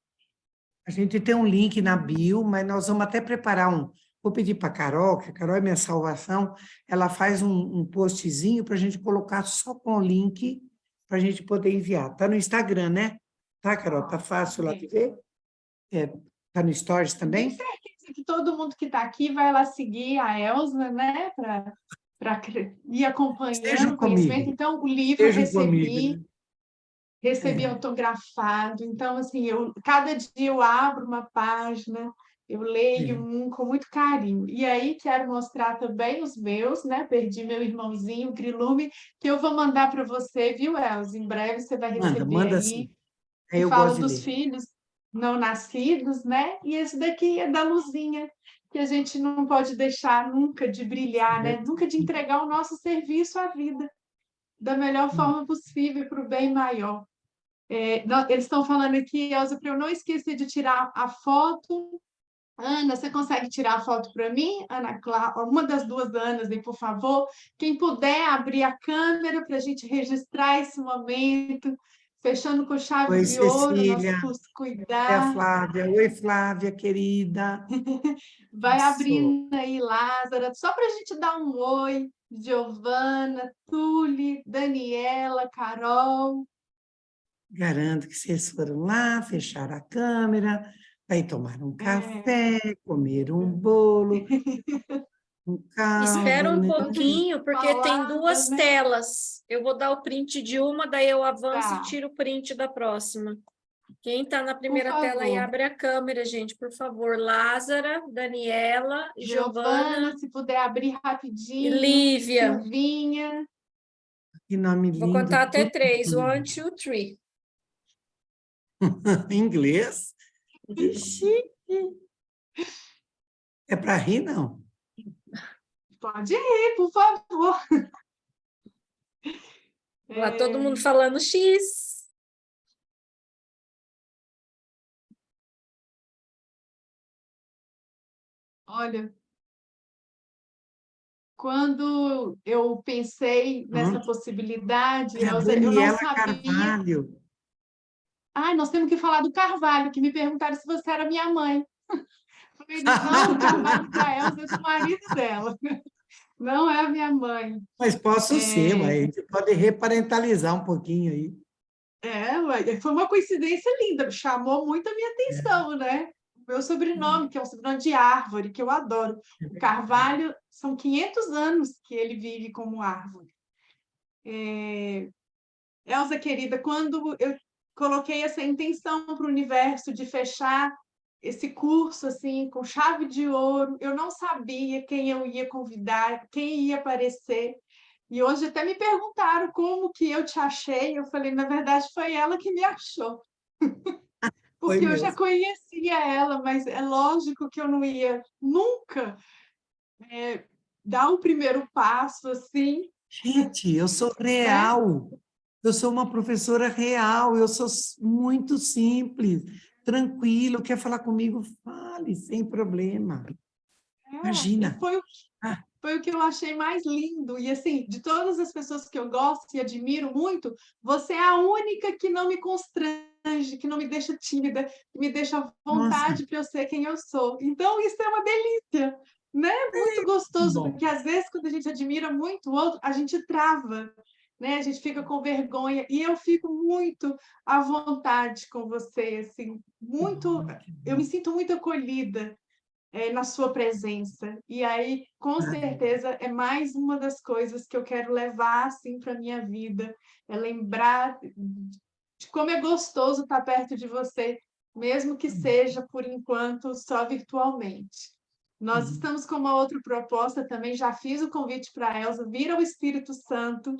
a gente tem um link na bio, mas nós vamos até preparar vou pedir para a Carol, que a Carol é minha salvação, ela faz um postzinho para a gente colocar só com o link, para a gente poder enviar. Está no Instagram, né? Tá, Carol? Tá fácil lá de ver? Tá no Stories Tenho também? certeza que todo mundo que está aqui vai lá seguir a Elza, né? Para ir acompanhando Estejam o conhecimento. comigo, Então, o livro eu estejam comigo, né? recebi autografado. Então, assim, cada dia eu abro uma página, eu leio É. com muito carinho. E aí quero mostrar também os meus, né? Perdi meu irmãozinho, o Grilume, que eu vou mandar para você, viu, Elza? Em breve você vai receber Manda aí, sim. que Aí eu fala gosto de dos ler. filhos não nascidos, né? E esse daqui é da luzinha, que a gente não pode deixar nunca de brilhar, né? Certo? Nunca de entregar o nosso serviço à vida da melhor forma possível para o bem maior. Eles estão falando aqui, Elza, para eu não esquecer de tirar a foto. Ana, você consegue tirar a foto para mim? Ana Cláudia, uma das duas Anas, aí, por favor. Quem puder abrir a câmera para a gente registrar esse momento. fechando com chave Oi, de ouro, nosso Cecília. curso É a Cuidar. Flávia. Oi, Flávia, querida. Vai Isso. abrindo aí, Lázara, só para a gente dar um oi. Giovana, Tuli, Daniela, Carol. Garanto que vocês foram lá, fecharam a câmera, vai tomar um café, comer um bolo, um Espera caldo, um né? pouquinho, porque tem Palavras, duas né? telas. Eu vou dar o print de uma, daí eu avanço e Tá, tiro o print da próxima. Quem está na por primeira tela aí, favor. abre a câmera, gente, por favor. Lázara, Daniela, Giovana, Giovana se puder abrir e rapidinho. Lívia. Silvinha. Que nome Vou lindo, contar até tudo 3. em 1, 2, 3. inglês. Que chique. É para rir, não? Pode ir, por favor. Lá todo mundo falando X. Olha, quando eu pensei nessa possibilidade, É a Elza, eu não Daniela sabia. Carvalho. Ah, nós temos que falar do Carvalho, que me perguntaram se você era minha mãe. Falei, não, o Carvalho para Elza é do marido dela. Não é a minha mãe. Mas posso ser, mas a gente pode reparentalizar um pouquinho aí. Foi uma coincidência linda, chamou muito a minha atenção, né? O meu sobrenome, que é um sobrenome de árvore, que eu adoro. O Carvalho, são 500 anos que ele vive como árvore. Elza, querida, quando eu coloquei essa intenção para o universo de fechar esse curso assim com chave de ouro, eu não sabia quem eu ia convidar, quem ia aparecer. E hoje até me perguntaram como que eu te achei. Eu falei, na verdade, foi ela que me achou. Foi Porque eu já mesmo. conhecia ela, mas é lógico que eu não ia nunca dar o primeiro passo assim. Gente, eu sou Né? real. Eu sou uma professora real. Eu sou muito simples, tranquilo. Quer falar comigo? Fale, sem problema. E Imagina. Ah, foi o que eu achei mais lindo. E assim, de todas as pessoas que eu gosto e admiro muito, você é a única que não me constrange, que não me deixa tímida, que me deixa à nossa, vontade para eu ser quem eu sou. Então, isso é uma delícia, né? Muito que gostoso, bom. porque às vezes, quando a gente admira muito o outro, a gente trava, né? A gente fica com vergonha. E eu fico muito à vontade com você, assim, Que muito. bom, que Eu me bom. sinto muito acolhida na sua presença. E aí, com Ah, certeza, é mais uma das coisas que eu quero levar assim para a minha vida, é lembrar de como é gostoso estar perto de você, mesmo que seja, por enquanto, só virtualmente. Nós uhum. estamos com uma outra proposta também, já fiz o convite para a Elza, vir ao Espírito Santo,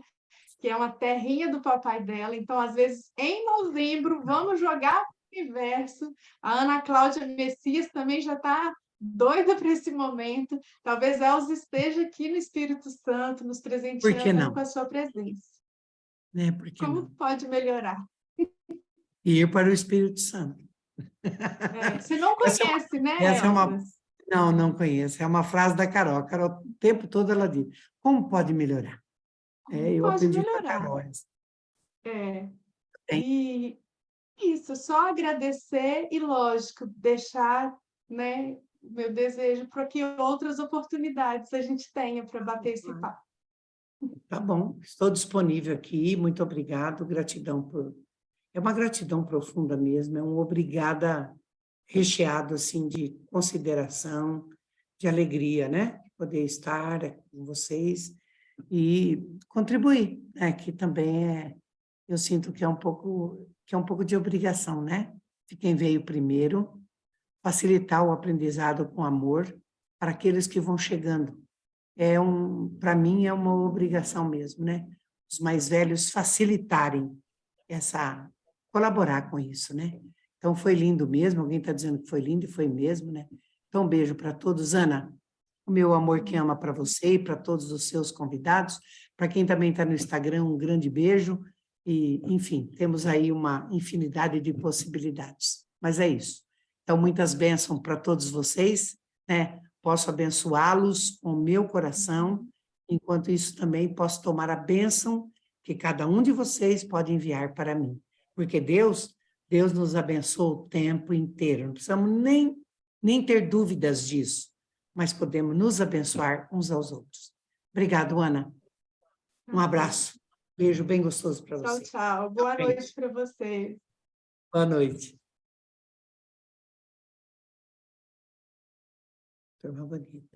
que é uma terrinha do papai dela. Então, às vezes, em novembro, vamos jogar o universo. A Ana Cláudia Messias também já está doida para esse momento. Talvez Elza esteja aqui no Espírito Santo, nos Por que presenteando com não? a sua presença. Né? Por que Como não? pode melhorar? E ir para o Espírito Santo. Você não Essa é uma, conhece, né, essa é Elza? uma. Não, não conheço. É uma frase da Carol. A Carol, o tempo todo ela diz: como pode melhorar? É, Como eu pode aprendi com a melhorar? Carol. Essa. É, Tem. e isso, só agradecer e, lógico, deixar, né, o meu desejo para que outras oportunidades a gente tenha para bater esse papo. Tá bom, estou disponível aqui. Muito obrigado. Gratidão por. É uma gratidão profunda mesmo. É um obrigada recheado assim de consideração, de alegria, né? Poder estar com vocês e contribuir, né? Que também eu sinto que é um pouco de obrigação, né? De quem veio primeiro, facilitar o aprendizado com amor para aqueles que vão chegando. Para mim é uma obrigação mesmo, né? Os mais velhos facilitarem colaborar com isso, né? Então foi lindo mesmo, alguém está dizendo que foi lindo e foi mesmo, né? Então um beijo para todos, Ana. O meu amor que ama para você e para todos os seus convidados. Para quem também está no Instagram, um grande beijo. E, enfim, temos aí uma infinidade de possibilidades. Mas é isso. Então, muitas bênçãos para todos vocês, né? Posso abençoá-los com o meu coração, enquanto isso também posso tomar a bênção que cada um de vocês pode enviar para mim. Porque Deus nos abençoa o tempo inteiro. Não precisamos nem ter dúvidas disso, mas podemos nos abençoar uns aos outros. Obrigado, Ana. Um abraço. Beijo bem gostoso para Tchau, você. tchau. Boa noite para vocês. Boa noite. Turma bonita.